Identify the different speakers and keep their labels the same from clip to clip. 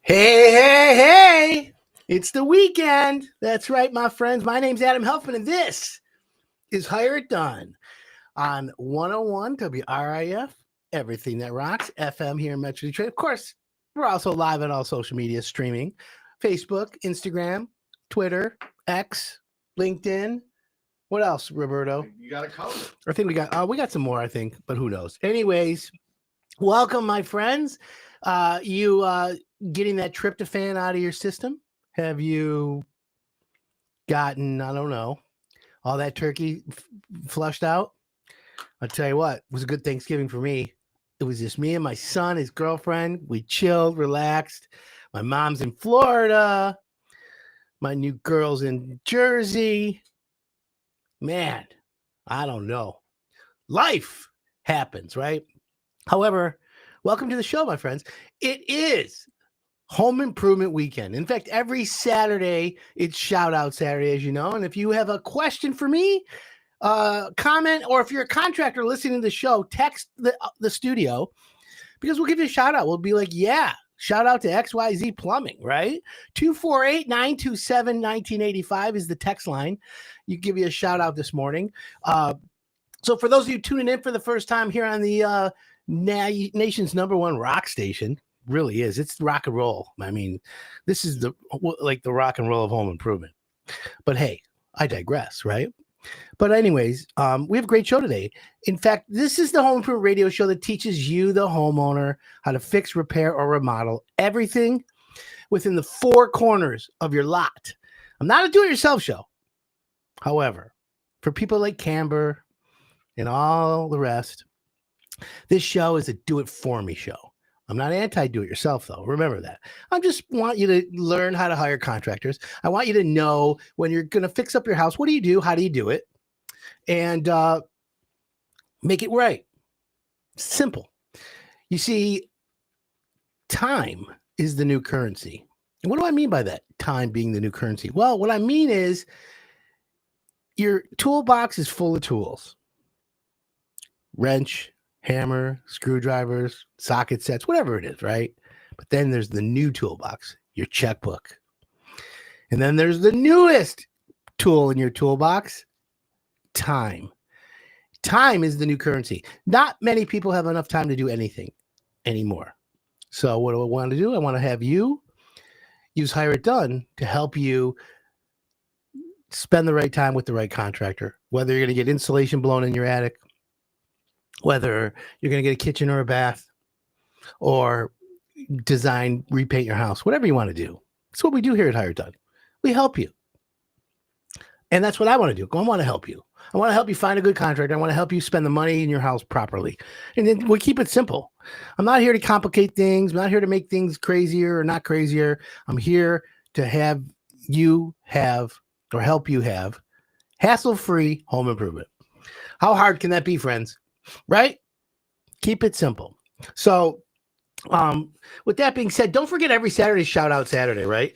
Speaker 1: Hey, it's the weekend. That's right, my friends. My name's Adam Helfman, and this is Hire It Done on 101 WRIF, Everything That Rocks, FM here in Metro Detroit. Of course, we're also live on all social media streaming, Facebook, Instagram, Twitter, X, LinkedIn. What else, Roberto?
Speaker 2: You got a cover.
Speaker 1: I think we got some more, I think, but who knows? Anyways, welcome, my friends. You getting that tryptophan out of your system? Have you gotten, I don't know, all that turkey flushed out? I'll tell you what, it was a good Thanksgiving for me. It was just me and my son, his girlfriend. We chilled, relaxed. My mom's in Florida. My new girl's in Jersey. Man, I don't know. Life happens, right? However, welcome to the show, my friends. It is Home Improvement Weekend. In fact, every Saturday, it's Shout Out Saturday, as you know. And if you have a question for me, comment, or if you're a contractor listening to the show, text the studio, because we'll give you a shout out. We'll be like, yeah, shout out to XYZ Plumbing, right? 248-927-1985 is the text line. You give you a shout out this morning. So for those of you tuning in for the first time here on the nation's #1 rock station, really is. It's rock and roll. I mean, this is the rock and roll of home improvement. But hey, I digress, right? But anyways, we have a great show today. In fact, this is the Home Improvement Radio Show that teaches you, the homeowner, how to fix, repair, or remodel everything within the four corners of your lot. I'm not a do-it-yourself show. However, for people like Camber and all the rest, this show is a do-it-for-me show. I'm not anti-do-it-yourself, though. Remember that. I just want you to learn how to hire contractors. I want you to know when you're going to fix up your house, what do you do? How do you do it? And make it right. Simple. You see, time is the new currency. And what do I mean by that? Time being the new currency. Well, what I mean is your toolbox is full of tools. Wrench, hammer, screwdrivers, socket sets, whatever it is, right? But then there's the new toolbox, your checkbook. And then there's the newest tool in your toolbox, time. Time is the new currency. Not many people have enough time to do anything anymore. So what do I want to do? I want to have you use Hire It Done to help you spend the right time with the right contractor, whether you're going to get insulation blown in your attic, whether you're going to get a kitchen or a bath, or design, repaint your house, whatever you want to do. That's what we do here at Hire It Done. We help you. And that's what I want to do. I want to help you. I want to help you find a good contractor. I want to help you spend the money in your house properly. And then we keep it simple. I'm not here to complicate things. I'm not here to make things crazier or not crazier. I'm here to have you have, or help you have, hassle-free home improvement. How hard can that be, friends? Right? Keep it simple. So with that being said, don't forget every Saturday Shout Out Saturday, right?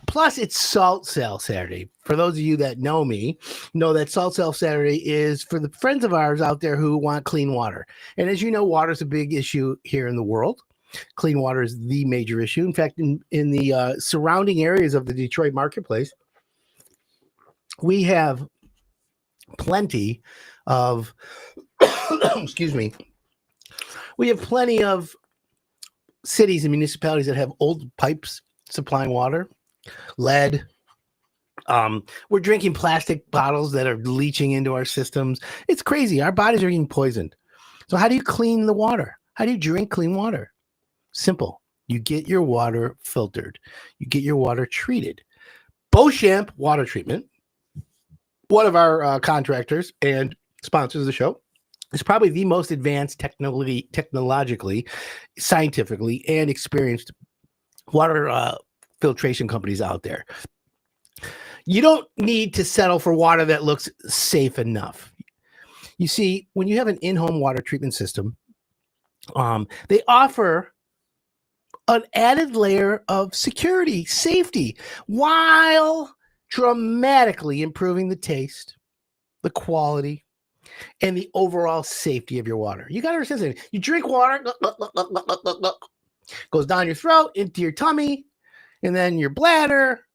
Speaker 1: Plus it's Salt Sale Saturday. For those of you that know me, know that Salt Sale Saturday is for the friends of ours out there who want clean water. And as you know, water is a big issue here in the world. Clean water is the major issue. In fact, in the surrounding areas of the Detroit marketplace, we have plenty of excuse me. We have plenty of cities and municipalities that have old pipes supplying water, lead. We're drinking plastic bottles that are leaching into our systems. It's crazy. Our bodies are getting poisoned. So how do you clean the water? How do you drink clean water? Simple. You get your water filtered. You get your water treated. Beauchamp Water Treatment, one of our contractors and sponsors of the show, is probably the most advanced technologically, scientifically, and experienced water filtration companies out there. You don't need to settle for water that looks safe enough. You see, when you have an in-home water treatment system, they offer an added layer of security, safety, while dramatically improving the taste, the quality, and the overall safety of your water. You got to understand something. You drink water, goes down your throat, into your tummy, and then your bladder.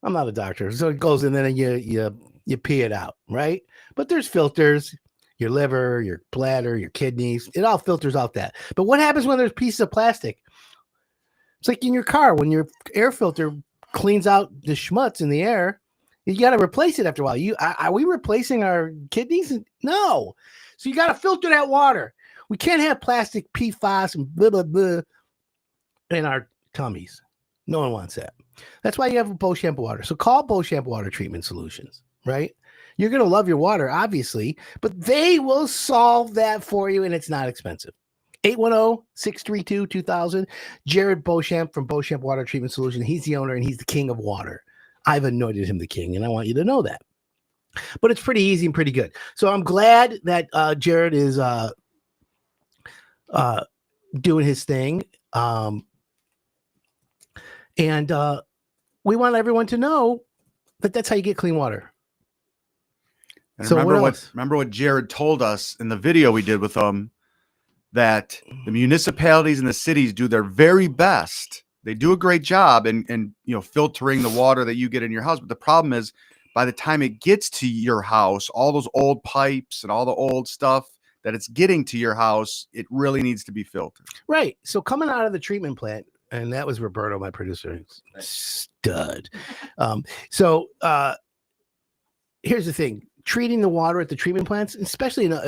Speaker 1: I'm not a doctor, so it goes and then you pee it out, right? But there's filters, your liver, your bladder, your kidneys. It all filters out that. But what happens when there's pieces of plastic? It's like in your car when your air filter cleans out the schmutz in the air. You got to replace it after a while. Are we replacing our kidneys? No. So you got to filter that water. We can't have plastic PFAS and blah, blah, blah in our tummies. No one wants that. That's why you have Bo Shampoo Water. So call Bo Shampoo Water Treatment Solutions, right? You're going to love your water, obviously, but they will solve that for you, and it's not expensive. 810-632-2000. Jared Beauchamp from Beauchamp Water Treatment Solution. He's the owner, and he's the king of water. I've anointed him the king, and I want you to know that. But it's pretty easy and pretty good. So I'm glad that Jared is doing his thing. And we want everyone to know that that's how you get clean water.
Speaker 2: And
Speaker 1: so
Speaker 2: remember what Jared told us in the video we did with him, that the municipalities and the cities do their very best. They do a great job in filtering the water that you get in your house. But the problem is, by the time it gets to your house, all those old pipes and all the old stuff that it's getting to your house, it really needs to be filtered.
Speaker 1: Right. So coming out of the treatment plant, and that was Roberto, my producer, stud. So here's the thing. Treating the water at the treatment plants, especially in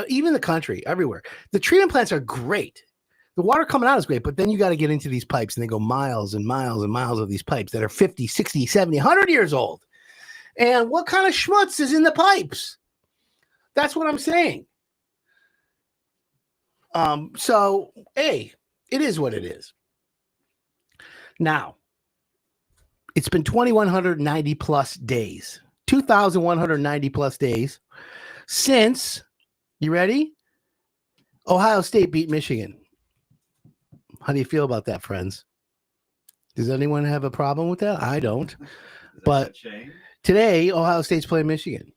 Speaker 1: even the country, everywhere, the treatment plants are great. The water coming out is great, but then you got to get into these pipes, and they go miles and miles and miles of these pipes that are 50, 60, 70, 100 years old. And what kind of schmutz is in the pipes? That's what I'm saying. So, hey, it is what it is. Now, it's been 2,190 plus days, 2,190 plus days since, you ready? Ohio State beat Michigan. How do you feel about that, friends? Does anyone have a problem with that? I don't. But today, Ohio State's playing Michigan.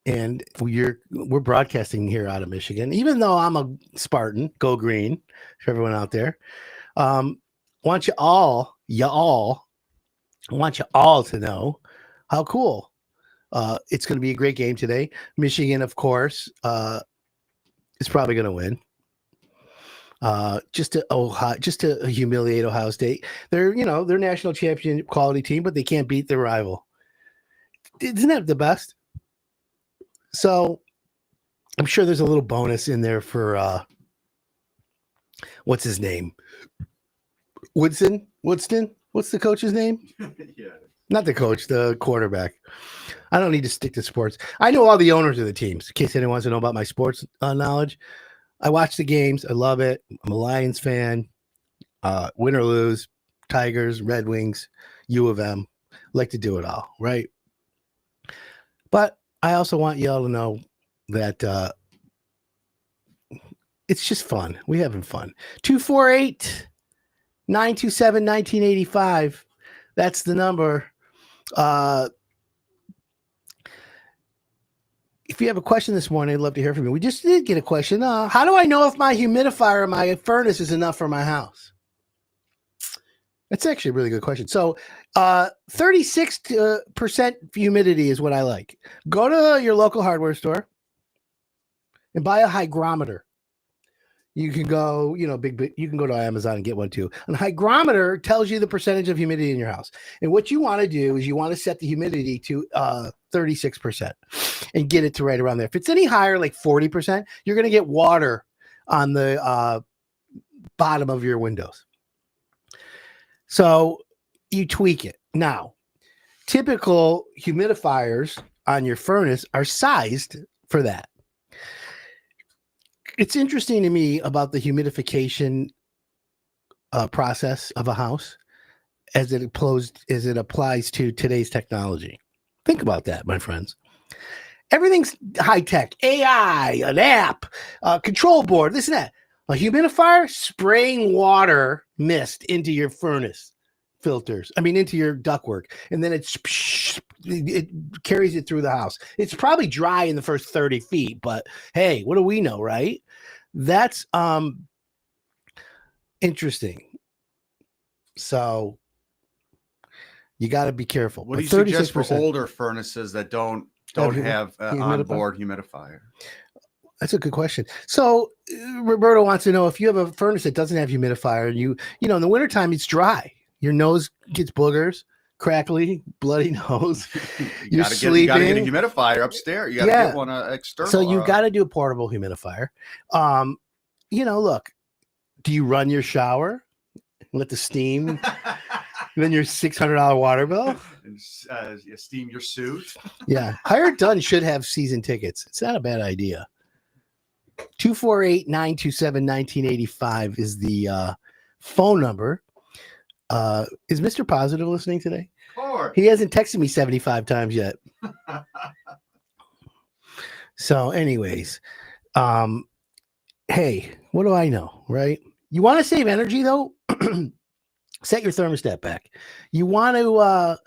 Speaker 1: And we're broadcasting here out of Michigan, even though I'm a Spartan. Go green for everyone out there. Want you all to know how cool. It's going to be a great game today. Michigan, of course, is probably going to win. Just to humiliate Ohio State. They're national champion quality team, but they can't beat their rival. Isn't that the best? So I'm sure there's a little bonus in there for what's his name? Woodson? What's the coach's name?
Speaker 2: Yeah.
Speaker 1: Not the coach, the quarterback. I don't need to stick to sports. I know all the owners of the teams, in case anyone wants to know about my sports knowledge. I watch the games. I love it. I'm a Lions fan. Win or lose, Tigers, Red Wings, U of M. Like to do it all, right? But I also want y'all to know that it's just fun. We're having fun. 248-927-1985. That's the number. If you have a question this morning, I'd love to hear from you. We just did get a question. How do I know if my humidifier or my furnace is enough for my house? That's actually a really good question. So 36% humidity is what I like. Go to your local hardware store and buy a hygrometer. You can go, you can go to Amazon and get one too. And a hygrometer tells you the percentage of humidity in your house. And what you want to do is you want to set the humidity to 36% and get it to right around there. If it's any higher, like 40%, you're going to get water on the bottom of your windows. So you tweak it. Now, typical humidifiers on your furnace are sized for that. It's interesting to me about the humidification process of a house as it applies to today's technology. Think about that, my friends. Everything's high tech, AI, an app, control board, this and that. A humidifier spraying water mist into your furnace. filters. I mean, into your ductwork, and then it carries it through the house. It's probably dry in the first 30 feet, but hey, what do we know, right? That's interesting. So you got to be careful.
Speaker 2: What do you suggest for older furnaces that don't have onboard humidifier?
Speaker 1: That's a good question. So Roberto wants to know if you have a furnace that doesn't have humidifier, you know, in the wintertime, it's dry. Your nose gets boogers, crackly, bloody nose. You're sleeping.
Speaker 2: You got to get a humidifier upstairs. You got to get one external.
Speaker 1: So you've got to do a portable humidifier. You know, look, do you run your shower? Let the steam, then your $600 water bill.
Speaker 2: And, you steam your suit.
Speaker 1: Yeah, Hire It Done should have season tickets. It's not a bad idea. 248-927-1985 is the phone number. Is Mr. Positive listening today?
Speaker 2: Sure.
Speaker 1: He hasn't texted me 75 times yet. So, anyways, hey, what do I know, right? You want to save energy though? Set your thermostat back. You want to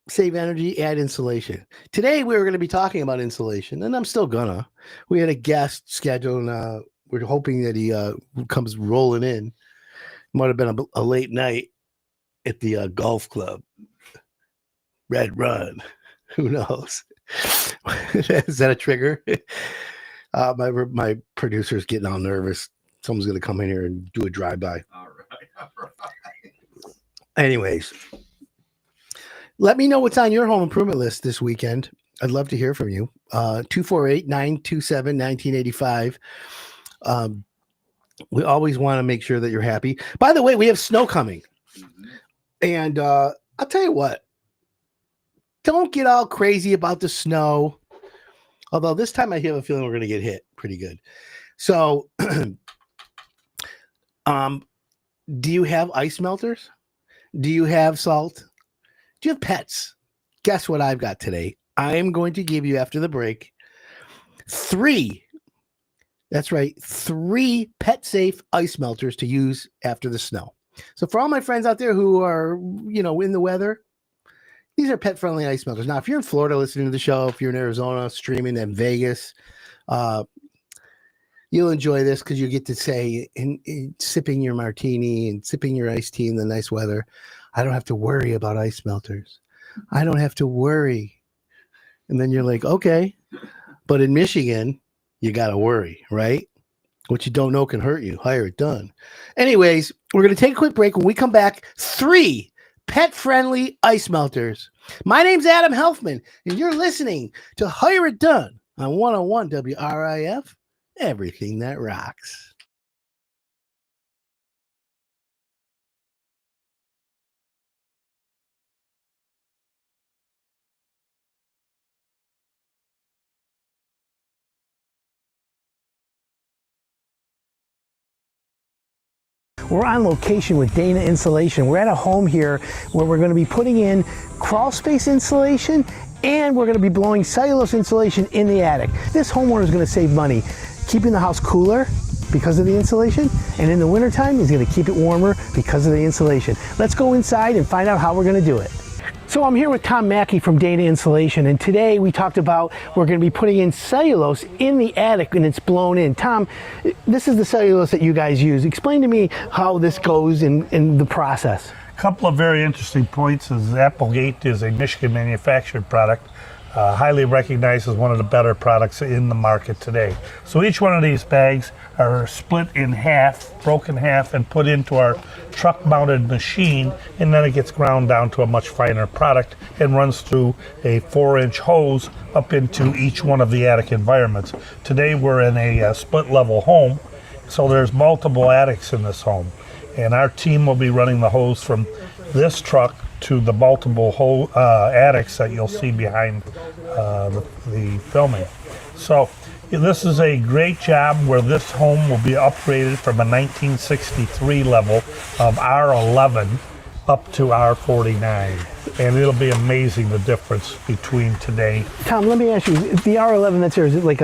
Speaker 1: save energy, add insulation. Today we were going to be talking about insulation, and I'm still gonna. We had a guest scheduled, and we're hoping that he comes rolling in. Might have been a late night at the golf club. Red Run. Who knows? Is that a trigger? My producer's getting all nervous. Someone's going to come in here and do a drive-by.
Speaker 2: All right.
Speaker 1: Anyways, let me know what's on your home improvement list this weekend. I'd love to hear from you. 248-927-1985. We always want to make sure that you're happy. By the way, we have snow coming. And I'll tell you what. Don't get all crazy about the snow. Although this time I have a feeling we're going to get hit pretty good. So, do you have ice melters? Do you have salt? Do you have pets? Guess what I've got today? I am going to give you, after the break, 3 pet-safe ice melters to use after the snow. So for all my friends out there who are, you know, in the weather, these are pet-friendly ice melters. Now, if you're in Florida listening to the show, if you're in Arizona streaming in Vegas, you'll enjoy this because you get to say, in sipping your martini and sipping your iced tea in the nice weather, I don't have to worry about ice melters. I don't have to worry. And then you're like, okay. But in Michigan, you got to worry, right? What you don't know can hurt you. Hire It Done. Anyways, we're going to take a quick break. When we come back, 3 pet-friendly ice melters. My name's Adam Helfman, and you're listening to Hire It Done on 101 WRIF, everything that rocks. We're on location with Dana Insulation. We're at a home here where we're going to be putting in crawl space insulation, and we're going to be blowing cellulose insulation in the attic. This homeowner is going to save money keeping the house cooler because of the insulation, and in the wintertime, he's going to keep it warmer because of the insulation. Let's go inside and find out how we're going to do it. So I'm here with Tom Mackey from Dana Insulation, and today we talked about we're going to be putting in cellulose in the attic and it's blown in. Tom, this is the cellulose that you guys use. Explain to me how this goes in the process.
Speaker 3: A couple of very interesting points is Applegate is a Michigan manufactured product, highly recognized as one of the better products in the market today. So each one of these bags are split in half, broken half, and put into our truck mounted machine, and then it gets ground down to a much finer product and runs through a 4-inch hose up into each one of the attic environments. Today we're in a split level home, so there's multiple attics in this home, and our team will be running the hose from this truck to the multiple attics that you'll see behind the filming. So this is a great job where this home will be upgraded from a 1963 level of R11 up to R49. And it'll be amazing the difference between today.
Speaker 1: Tom, let me ask you, the R11 that's there, is it like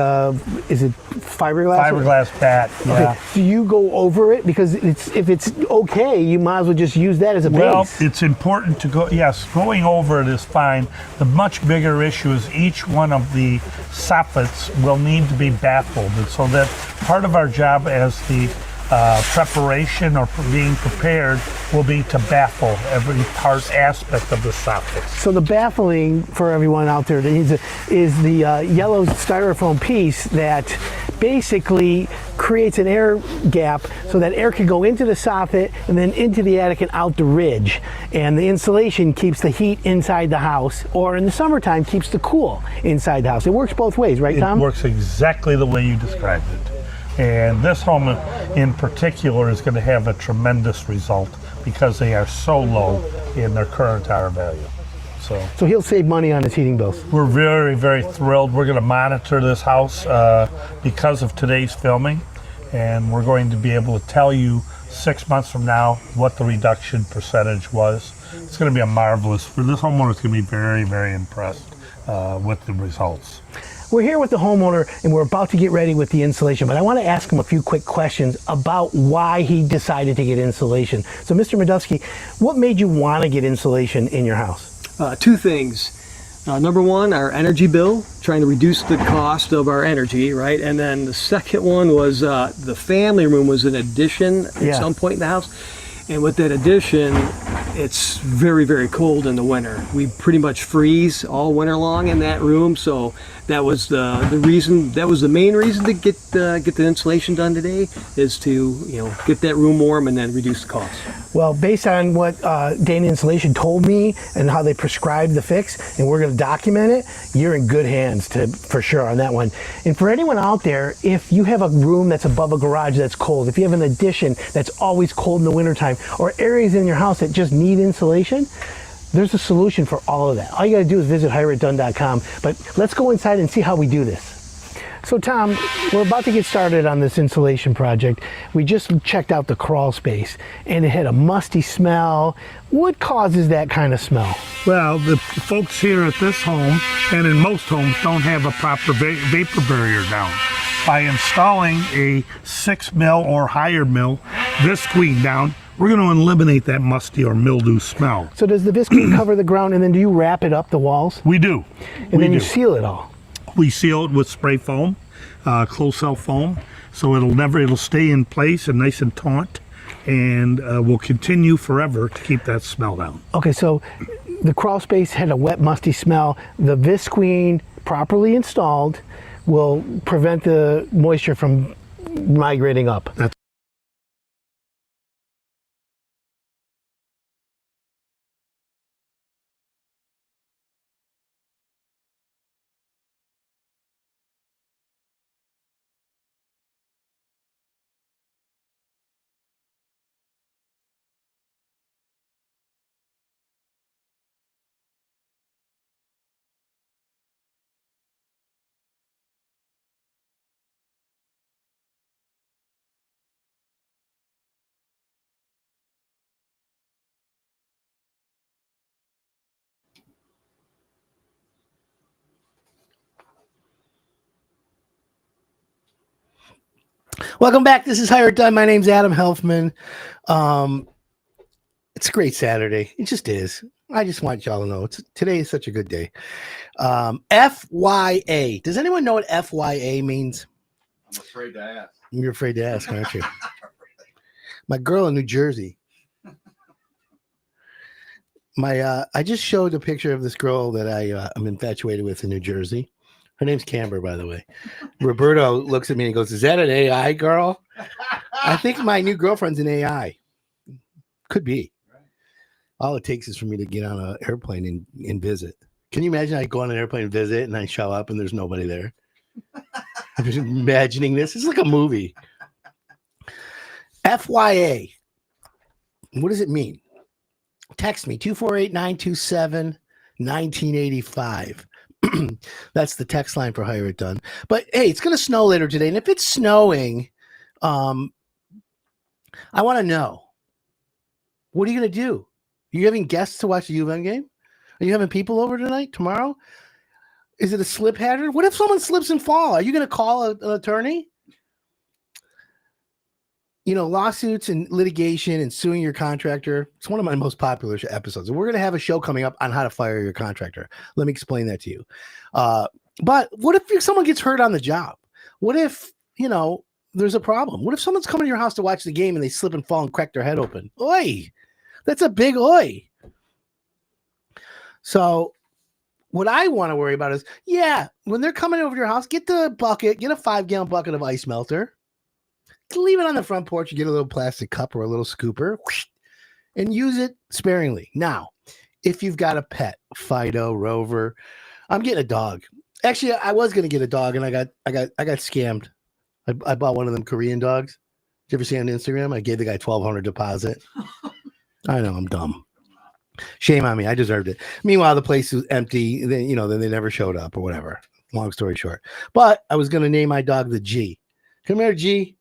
Speaker 1: is it fiberglass?
Speaker 3: Fiberglass bat, yeah.
Speaker 1: Okay. Do you go over it? Because if it's okay, you might as well just use that as a base.
Speaker 3: Well, it's important to go, yes, going over it is fine. The much bigger issue is each one of the soffits will need to be baffled. And so that part of our job as the preparation or being prepared will be to baffle every part aspect of the soffit.
Speaker 1: So the baffling for everyone out there that needs it is the yellow styrofoam piece that basically creates an air gap so that air can go into the soffit and then into the attic and out the ridge. And the insulation keeps the heat inside the house, or in the summertime keeps the cool inside the house. It works both ways, right, Tom?
Speaker 3: It works exactly the way you described it. And this home in particular is going to have a tremendous result because they are so low in their current R value. So
Speaker 1: he'll save money on his heating bills.
Speaker 3: We're very, very thrilled. We're going to monitor this house because of today's filming, and we're going to be able to tell you 6 months from now what the reduction percentage was. It's going to be a marvelous, for this homeowner is going to be very, very impressed with the results.
Speaker 1: We're here with the homeowner and we're about to get ready with the insulation, but I want to ask him a few quick questions about why he decided to get insulation. So Mr. Medusky, what made you want to get insulation in your house?
Speaker 4: Two things. Number one, our energy bill, trying to reduce the cost of our energy, right? And then the second one was the family room was an addition at some point in the house. And with that addition, it's very, very cold in the winter. We pretty much freeze all winter long in that room. So that was the reason. That was the main reason to get the insulation done today, is to get that room warm and then reduce the cost.
Speaker 1: Well, based on what Dana Insulation told me and how they prescribed the fix, and we're going to document it, you're in good hands for sure on that one. And for anyone out there, if you have a room that's above a garage that's cold, if you have an addition that's always cold in the wintertime, or areas in your house that just need insulation, there's a solution for all of that. All you got to do is visit hireitdone.com. But let's go inside and see how we do this. So Tom, we're about to get started on this insulation project. We just checked out the crawl space and it had a musty smell. What causes that kind of smell?
Speaker 3: Well, the folks here at this home and in most homes don't have a proper vapor barrier down. By installing a 6 mil or higher mil visqueen down, we're going to eliminate that musty or mildew smell.
Speaker 1: So does the visqueen cover the ground and then do you wrap it up the walls?
Speaker 3: We do.
Speaker 1: And then you seal it all?
Speaker 3: We seal it with spray foam, closed cell foam, so it'll stay in place and nice and taut, and will continue forever to keep that smell down.
Speaker 1: Okay, so the crawl space had a wet, musty smell. The visqueen, properly installed, will prevent the moisture from migrating up.
Speaker 3: That's
Speaker 1: Welcome back. This is Hire It Done. My name's Adam Helfman. It's a great Saturday. It just is. I just want y'all to know today is such a good day. FYA. Does anyone know what FYA means?
Speaker 2: I'm afraid to ask.
Speaker 1: You're afraid to ask, aren't you? My girl in New Jersey. I just showed a picture of this girl that I'm infatuated with in New Jersey. Her name's Camber, by the way. Roberto looks at me and goes, "Is that an AI girl?" I think my new girlfriend's an AI. Could be. All it takes is for me to get on an airplane and visit. Can you imagine I go on an airplane and visit and I show up and there's nobody there? I'm just imagining this. It's like a movie. FYA. What does it mean? Text me 248-927-1985. That's the text line for Hire It Done. But hey, it's going to snow later today. And if it's snowing, I want to know, what are you going to do? You having guests to watch the U of M game? Are you having people over tonight, tomorrow? Is it a slip hazard? What if someone slips and falls? Are you going to call an attorney? You know, lawsuits and litigation and suing your contractor. It's one of my most popular episodes. And we're going to have a show coming up on how to fire your contractor. Let me explain that to you. But what if someone gets hurt on the job? What if, you know, there's a problem? What if someone's coming to your house to watch the game and they slip and fall and crack their head open? Oi, that's a big oi. So what I want to worry about is, when they're coming over to your house, get the bucket, get a 5-gallon bucket of ice melter. Leave it on the front porch. You get a little plastic cup or a little scooper and use it sparingly. Now, if you've got a pet, Fido, Rover, I'm getting a dog. Actually, I was going to get a dog and I got scammed. I bought one of them Korean dogs. Did you ever see on Instagram? I gave the guy $1,200 deposit. I know, I'm dumb. Shame on me. I deserved it. Meanwhile, the place was empty. Then they never showed up or whatever. Long story short. But I was going to name my dog the G. Come here, G.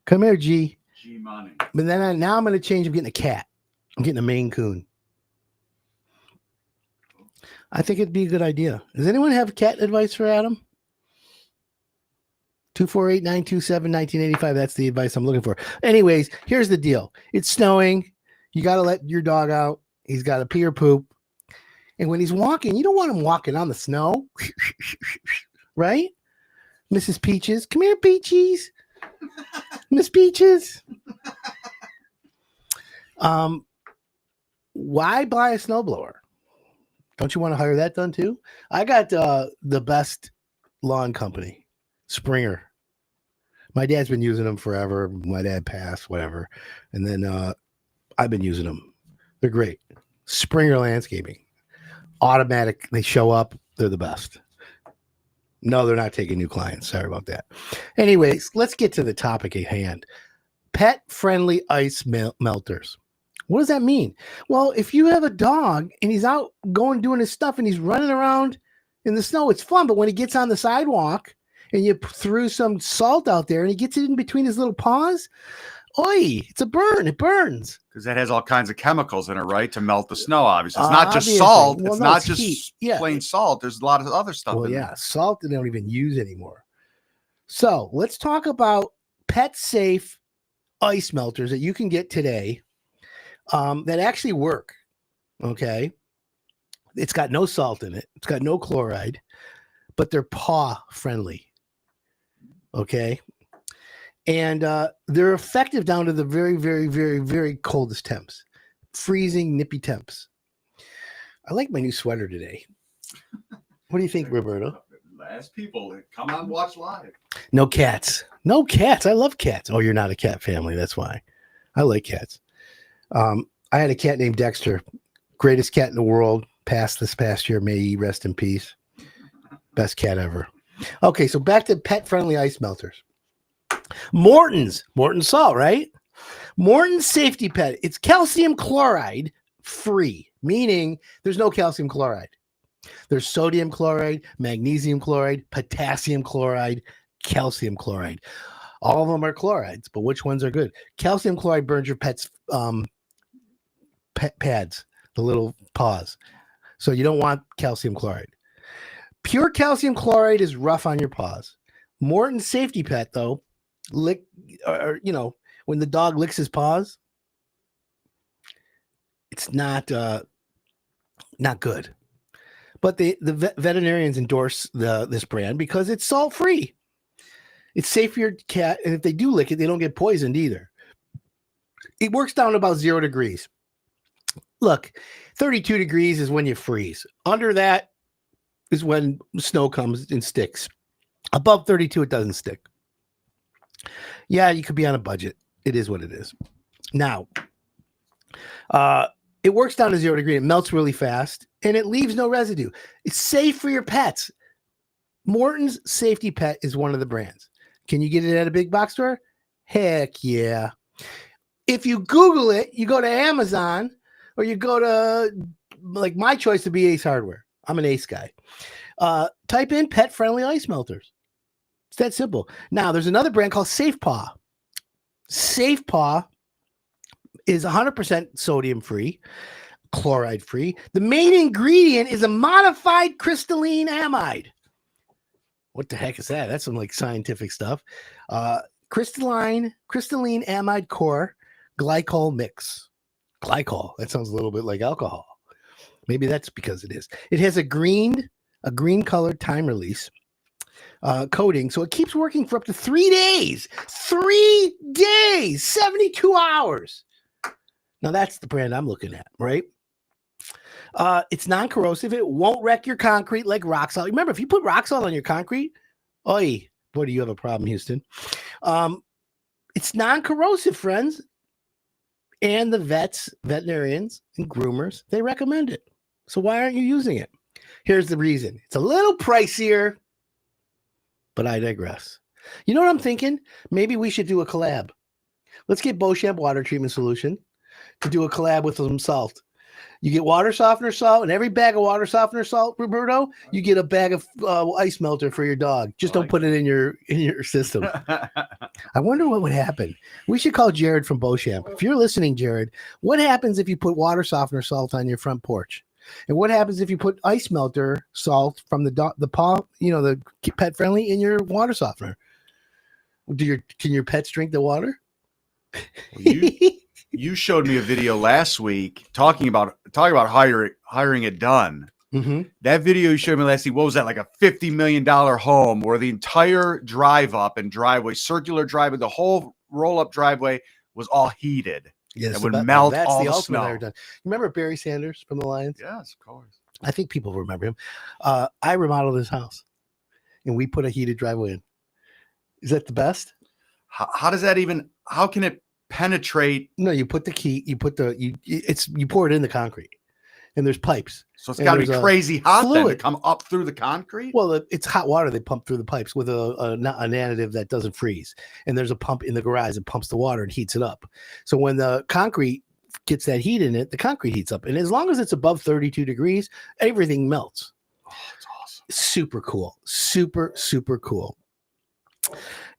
Speaker 1: Come here, G.
Speaker 2: G money.
Speaker 1: But then now I'm going to change. I'm getting a cat. I'm getting a Maine Coon. I think it'd be a good idea. Does anyone have cat advice for Adam? 248-927-1985. That's the advice I'm looking for. Anyways, here's the deal. It's snowing. You got to let your dog out. He's got to pee or poop. And when he's walking, you don't want him walking on the snow. Right? Mrs. Peaches. Come here, Peaches. Miss Peaches. Why buy a snowblower? Don't you want to hire that done too? I got the best lawn company, Springer. My dad's been using them forever. My dad passed, whatever. And then I've been using them. They're great. Springer Landscaping. Automatic. They show up. They're the best. No, they're not taking new clients. Sorry about that. Anyways, let's get to the topic at hand. Pet-friendly ice melters. What does that mean? Well, if you have a dog and he's out doing his stuff and he's running around in the snow, it's fun. But when he gets on the sidewalk and you threw some salt out there and he gets it in between his little paws, oi, it's a burn. It burns.
Speaker 2: Because that has all kinds of chemicals in it, right? To melt the snow, obviously. It's not just salt.
Speaker 1: Well,
Speaker 2: it's
Speaker 1: no,
Speaker 2: not
Speaker 1: it's
Speaker 2: just
Speaker 1: heat. Yeah.
Speaker 2: plain salt. There's a lot of other stuff in there.
Speaker 1: Salt they don't even use anymore. So let's talk about pet-safe ice melters that you can get today that actually work, okay? It's got no salt in it. It's got no chloride, but they're paw-friendly, okay? And they're effective down to the very, very, very, very coldest temps. Freezing, nippy temps. I like my new sweater today. What do you think, Roberto?
Speaker 2: Ask people. Come on, watch live.
Speaker 1: No cats. No cats. I love cats. Oh, you're not a cat family. That's why. I like cats. I had a cat named Dexter. Greatest cat in the world. Passed this past year. May he rest in peace. Best cat ever. Okay, so back to pet-friendly ice melters. Morton's salt, right? Morton's Safety Pet. It's calcium chloride free, meaning there's no calcium chloride. There's sodium chloride, magnesium chloride, potassium chloride, calcium chloride. All of them are chlorides, but which ones are good? Calcium chloride burns your pet's pet pads, the little paws. So you don't want calcium chloride. Pure calcium chloride is rough on your paws. Morton's Safety Pet, though, when the dog licks his paws, it's not good. But the veterinarians endorse this brand because it's salt free. It's safe for your cat, and if they do lick it, they don't get poisoned either. It works down to about 0 degrees. Look, 32 degrees is when you freeze. Under that is when snow comes and sticks. Above 32, it doesn't stick. Yeah, you could be on a budget. It is what it is. Now, it works down to 0 degree. It melts really fast, and it leaves no residue. It's safe for your pets. Morton's Safety Pet is one of the brands. Can you get it at a big box store? Heck yeah. If you Google it, you go to Amazon, or you go to, like my choice to be Ace Hardware. I'm an Ace guy. Type in pet-friendly ice melters. It's that simple. Now, there's another brand called Safe Paw. Safe Paw is 100% sodium free, chloride free. The main ingredient is a modified crystalline amide. What the heck is that? That's some like scientific stuff. Crystalline amide core glycol mix. Glycol. That sounds a little bit like alcohol. Maybe that's because it is. It has a green colored time release coating, so it keeps working for up to 3 days. 3 days, 72 hours. Now that's the brand I'm looking at, right? It's non-corrosive. It won't wreck your concrete like rock salt. Remember, if you put rock salt on your concrete, boy, do you have a problem, Houston. It's non-corrosive, friends. And the veterinarians, and groomers, they recommend it. So why aren't you using it? Here's the reason. It's a little pricier, but I digress. You know what I'm thinking? Maybe we should do a collab. Let's get Beauchamp Water Treatment Solution to do a collab with some salt. You get water softener salt, and every bag of water softener salt, Roberto, you get a bag of ice melter for your dog. Just don't put it in your system. I wonder what would happen. We should call Jared from Beauchamp. If you're listening, Jared, what happens if you put water softener salt on your front porch? And what happens if you put ice melter salt from the paw, the pet friendly in your water softener? Can your pets drink the water?
Speaker 2: You showed me a video last week talking about hiring it done. Mm-hmm. That video you showed me last week, what was that, like a $50 million home where the entire drive up and driveway, circular driveway, the whole roll up driveway was all heated.
Speaker 1: Yes,
Speaker 2: it would melt
Speaker 1: that's
Speaker 2: all
Speaker 1: the
Speaker 2: the
Speaker 1: ultimate
Speaker 2: snow.
Speaker 1: Ever done. Remember Barry Sanders from the Lions?
Speaker 2: Yes, of course.
Speaker 1: I think people remember him. I remodeled his house, and we put a heated driveway in. Is that the best?
Speaker 2: How does that even? How can it penetrate?
Speaker 1: No, you put the key. You pour it in the concrete, and there's pipes.
Speaker 2: So it's got to be crazy hot then to come up through the concrete.
Speaker 1: Well, it's hot water they pump through the pipes with an additive that doesn't freeze. And there's a pump in the garage that pumps the water and heats it up. So when the concrete gets that heat in it, the concrete heats up. And as long as it's above 32 degrees, everything melts.
Speaker 2: Oh, that's awesome.
Speaker 1: Super cool. Super, super cool.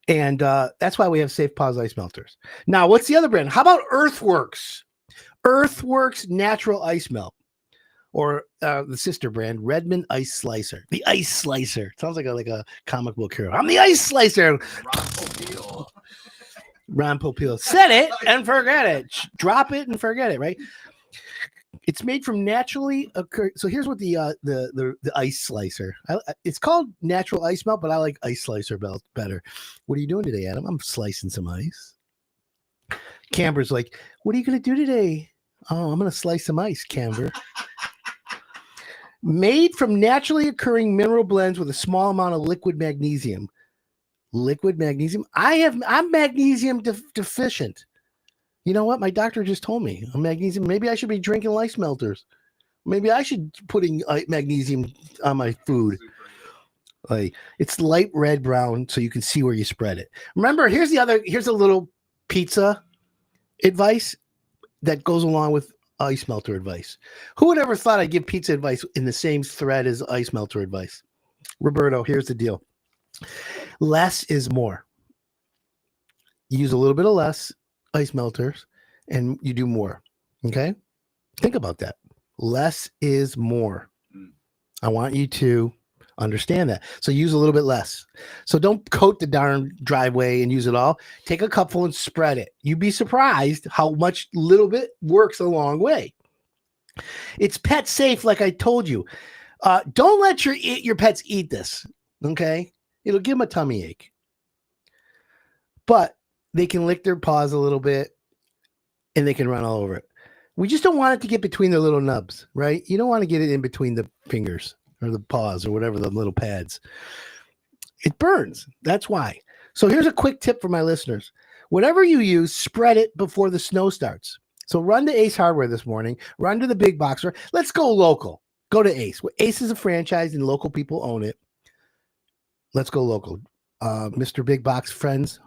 Speaker 1: And that's why we have Safe Paws ice melters. Now, what's the other brand? How about Earthworks? Earthworks Natural Ice Melt. Or the sister brand, Redmond Ice Slicer. The Ice Slicer. Sounds like a comic book hero. I'm the Ice Slicer. Ron Popeil. Said it and forget it. Drop it and forget it, right? It's made from naturally occur. So here's what the Ice Slicer. It's called Natural Ice Melt, but I like Ice Slicer better. What are you doing today, Adam? I'm slicing some ice. Camber's like, what are you going to do today? Oh, I'm going to slice some ice, Camber. Made from naturally occurring mineral blends with a small amount of liquid magnesium. Liquid magnesium? I'm magnesium deficient. You know what? My doctor just told me I'm magnesium. Maybe I should be drinking ice melters. Maybe I should putting magnesium on my food. Like, it's light red brown, so you can see where you spread it. Remember, here's a little pizza advice that goes along with ice melter advice. Who would ever thought I'd give pizza advice in the same thread as ice melter advice? Roberto, here's the deal. Less is more. You use a little bit of less ice melters and you do more. Okay? Think about that. Less is more. I want you to understand that. So use a little bit less. So don't coat the darn driveway and use it all. Take a cupful and spread it. You'd be surprised how much little bit works a long way. It's pet safe, like I told you. Don't let your pets eat this. Okay? It'll give them a tummy ache. But they can lick their paws a little bit and they can run all over it. We just don't want it to get between their little nubs, right? You don't want to get it in between the fingers or the paws or whatever, the little pads. It burns. That's why. So here's a quick tip for my listeners. Whatever you use, spread it before the snow starts. So run to Ace Hardware this morning. Run to the big box store. Let's go local. Go to Ace. Ace is a franchise and local people own it. Let's go local. Mr. Big Box friends,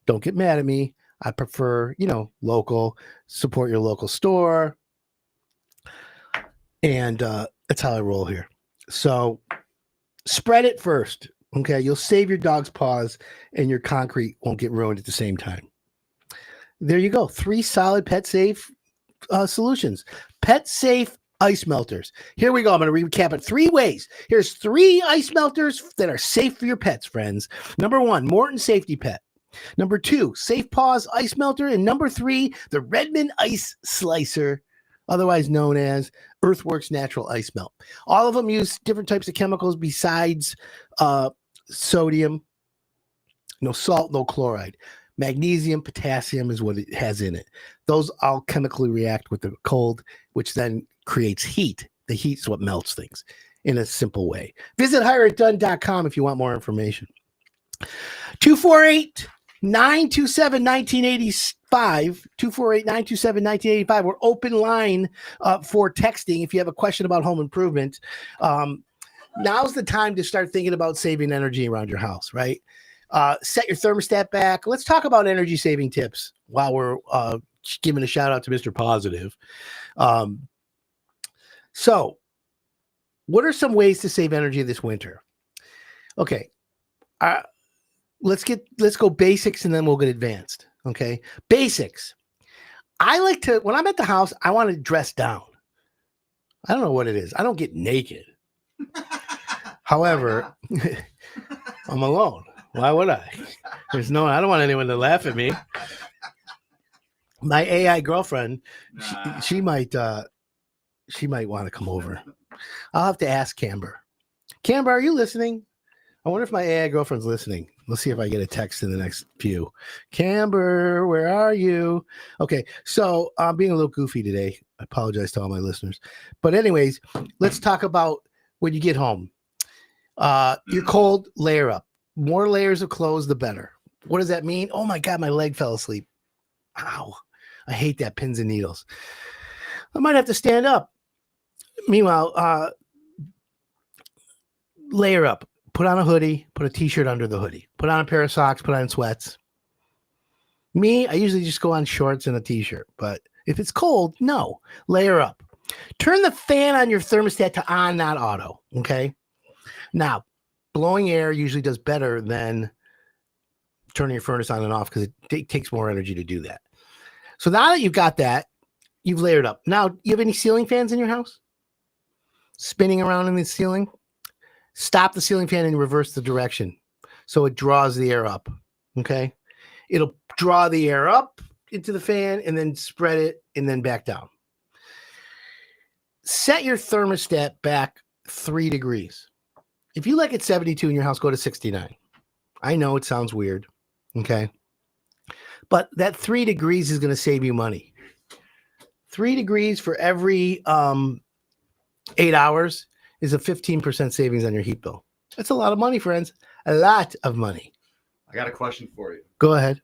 Speaker 1: don't get mad at me. I prefer, local. Support your local store. And that's how I roll here. So spread it first. Okay. You'll save your dog's paws and your concrete won't get ruined at the same time. There you go. 3 solid pet safe solutions. Pet safe ice melters. Here we go. I'm going to recap it 3 ways. Here's 3 ice melters that are safe for your pets, friends. Number 1, Morton Safety Pet. Number 2, Safe Paws Ice Melter. And number 3, the Redmond Ice Slicer, otherwise known as Earthworks Natural Ice Melt. All of them use different types of chemicals besides sodium. No salt, no chloride. Magnesium, potassium is what it has in it. Those all chemically react with the cold, which then creates heat. The heat is what melts things in a simple way. Visit hireitdone.com if you want more information. 248-927-1985. 248-927-1985. We're open line for texting if you have a question about home improvement. Now's the time to start thinking about saving energy around your house, right? Set your thermostat back. Let's talk about energy saving tips while we're giving a shout out to Mr. Positive. So what are some ways to save energy this winter? Okay. Let's go basics and then we'll get advanced. Okay. Basics. I like to, when I'm at the house, I want to dress down. I don't know what it is. I don't get naked. However, I'm alone. Why would I? I don't want anyone to laugh at me. My AI girlfriend, she might want to come over. I'll have to ask Camber. Camber, are you listening? I wonder if my AI girlfriend's listening. Let's see if I get a text in the next few. Camber, where are you? Okay, so I'm being a little goofy today. I apologize to all my listeners. But anyways, let's talk about when you get home. You're cold, layer up. More layers of clothes, the better. What does that mean? Oh my God, my leg fell asleep. Ow. I hate that, pins and needles. I might have to stand up. Meanwhile, layer up. Put on a hoodie, put a t-shirt under the hoodie. Put on a pair of socks, put on sweats. Me, I usually just go on shorts and a t-shirt. But if it's cold, no. Layer up. Turn the fan on your thermostat to on, not auto. Okay? Now, blowing air usually does better than turning your furnace on and off because it takes more energy to do that. So now that you've got that, you've layered up. Now, you have any ceiling fans in your house? Spinning around in the ceiling? Stop the ceiling fan and reverse the direction so it draws the air up. Okay? It'll draw the air up into the fan and then spread it and then back down. Set your thermostat back 3 degrees. If you like it 72 in your house, go to 69. I know it sounds weird, okay? But that 3 degrees is going to save you money. 3 degrees for every 8 hours is a 15% savings on your heat bill. That's a lot of money, friends. A lot of money.
Speaker 2: I got a question for you.
Speaker 1: Go ahead.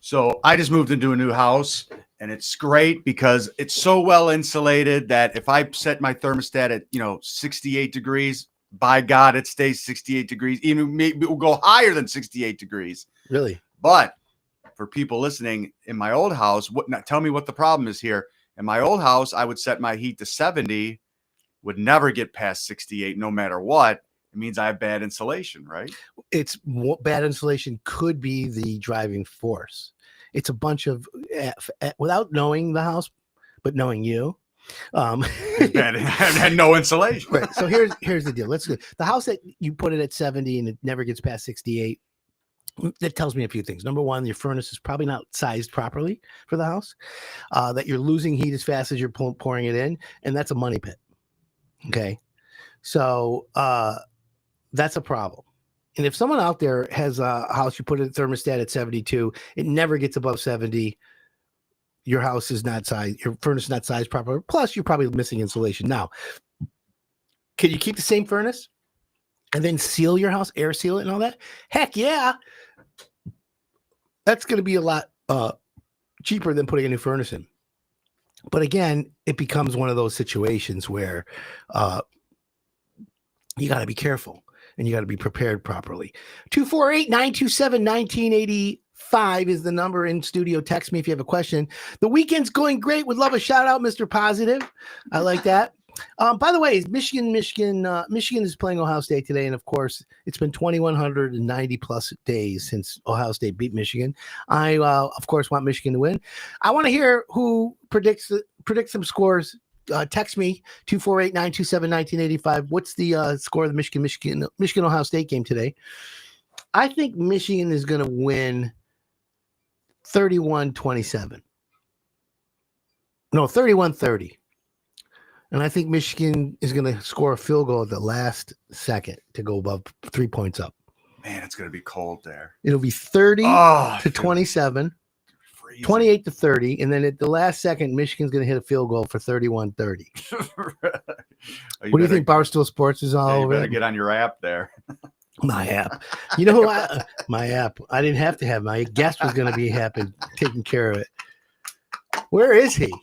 Speaker 2: So I just moved into a new house, and it's great because it's so well insulated that if I set my thermostat at 68 degrees, by God, it stays 68 degrees. Even maybe it will go higher than 68 degrees.
Speaker 1: Really?
Speaker 2: But for people listening, in my old house, tell me what the problem is here. In my old house, I would set my heat to 70, would never get past 68 no matter what. It means I have bad insulation, right?
Speaker 1: It's bad insulation could be the driving force. It's a bunch of, without knowing the house, but knowing you,
Speaker 2: had no insulation.
Speaker 1: Right. So here's the deal. Let's go. The house that you put it at 70 and it never gets past 68. That tells me a few things. Number one, your furnace is probably not sized properly for the house. That you're losing heat as fast as you're pouring it in, and that's a money pit. Okay, so that's a problem. And if someone out there has a house, you put a thermostat at 72, it never gets above 70. Your house is not sized, your furnace is not sized properly. Plus, you're probably missing insulation. Now, can you keep the same furnace and then seal your house, air seal it and all that? Heck yeah. That's going to be a lot cheaper than putting a new furnace in. But again, it becomes one of those situations where you got to be careful and you got to be prepared properly. 248-927-1985 is the number in studio. Text me if you have a question. The weekend's going great. Would love a shout out, Mr. Positive. I like that. By the way, Michigan is playing Ohio State today, and of course, it's been 2,190 plus days since Ohio State beat Michigan. I, of course, want Michigan to win. I want to hear who predicts some scores. Text me 248-927-1985. What's the score of the Michigan Ohio State game today? I think Michigan is going to win 31-27. No, 31-30. And I think Michigan is going to score a field goal at the last second to go above 3 points up.
Speaker 2: Man, it's going to be cold there.
Speaker 1: It'll be 30-27,
Speaker 2: freezing.
Speaker 1: 28-30, and then at the last second, Michigan's going to hit a field goal for 31-30. What do you think Barstool Sports is all over?
Speaker 2: You better get on your app there.
Speaker 1: My app. You know who my app. I didn't have to have my guest was going to be happy taking care of it. Where is he?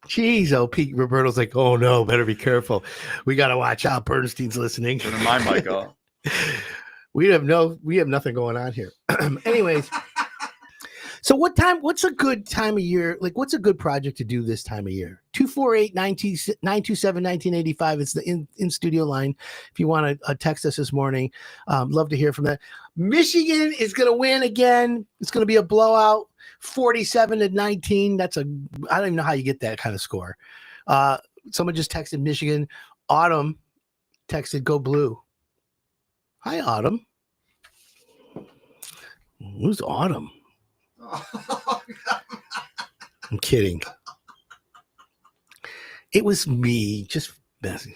Speaker 1: Jeez, Pete Roberto's like, oh no, better be careful. We got to watch out. Bernstein's listening.
Speaker 2: Turn my mic off.
Speaker 1: We have nothing going on here. Anyways, so what's a good time of year? Like, what's a good project to do this time of year? 248-927-1985 is the in studio line. If you want to text us this morning, love to hear from that. Michigan is going to win again. It's going to be a blowout, 47-19. I don't even know how you get that kind of score. Someone just texted Michigan. Autumn texted Go Blue. Hi, Autumn. Who's Autumn? I'm kidding. It was me, just messing.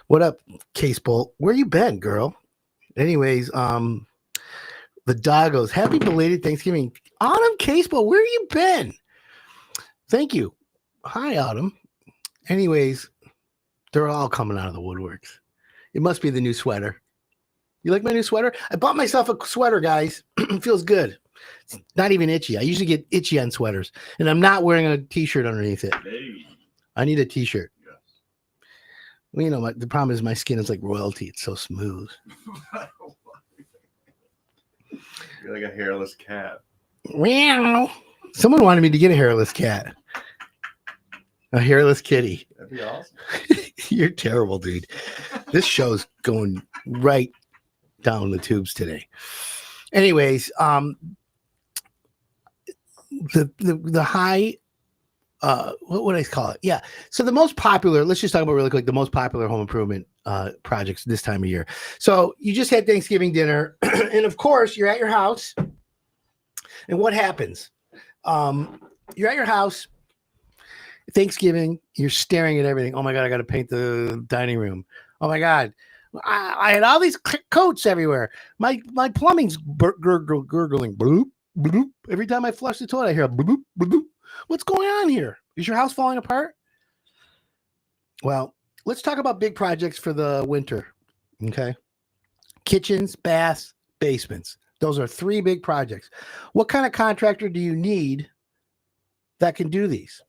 Speaker 1: What up, Case Bolt? Where you been, girl? Anyways, the doggos. Happy belated Thanksgiving. Autumn Case Bolt, where you been? Thank you. Hi, Autumn. Anyways, they're all coming out of the woodworks. It must be the new sweater. You like my new sweater? I bought myself a sweater, guys. It feels good. It's not even itchy. I usually get itchy on sweaters, and I'm not wearing a t-shirt underneath it.
Speaker 2: Hey.
Speaker 1: I need a t-shirt.
Speaker 2: Yes.
Speaker 1: Well, you know, the problem is my skin is like royalty. It's so smooth.
Speaker 2: You're like a hairless cat.
Speaker 1: Meow. Someone wanted me to get a hairless cat. A hairless kitty.
Speaker 2: That'd be awesome.
Speaker 1: You're terrible, dude. This show's going right down the tubes today. Anyways, the high, what would I call it? Yeah. So the most popular, let's just talk about really quick, the most popular home improvement projects this time of year. So you just had Thanksgiving dinner, and of course you're at your house. And what happens? You're at your house, Thanksgiving, you're staring at everything. Oh my God, I got to paint the dining room. Oh my God. I had all these coats everywhere. My plumbing's gurgling. Bloop, bloop. Every time I flush the toilet, I hear a bloop, bloop. What's going on here? Is your house falling apart? Well, let's talk about big projects for the winter. Okay. Kitchens, baths, basements. Those are three big projects. What kind of contractor do you need that can do these?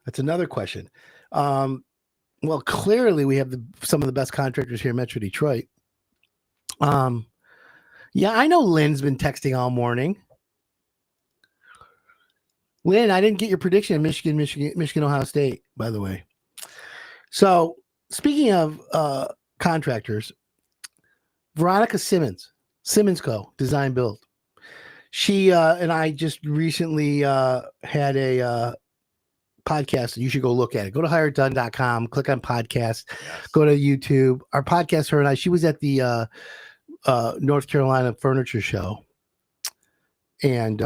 Speaker 1: That's another question. Well, clearly we have some of the best contractors here in Metro Detroit. Yeah, I know Lynn's been texting all morning. Lynn, I didn't get your prediction of Michigan, Ohio State, by the way. So speaking of contractors, Veronica Simmons Co. Design Build. She and I just recently had a podcast. You should go look at it. Go to hireitdone.com, click on podcast, go to YouTube. Our podcast, her and I, she was at the North Carolina Furniture Show. And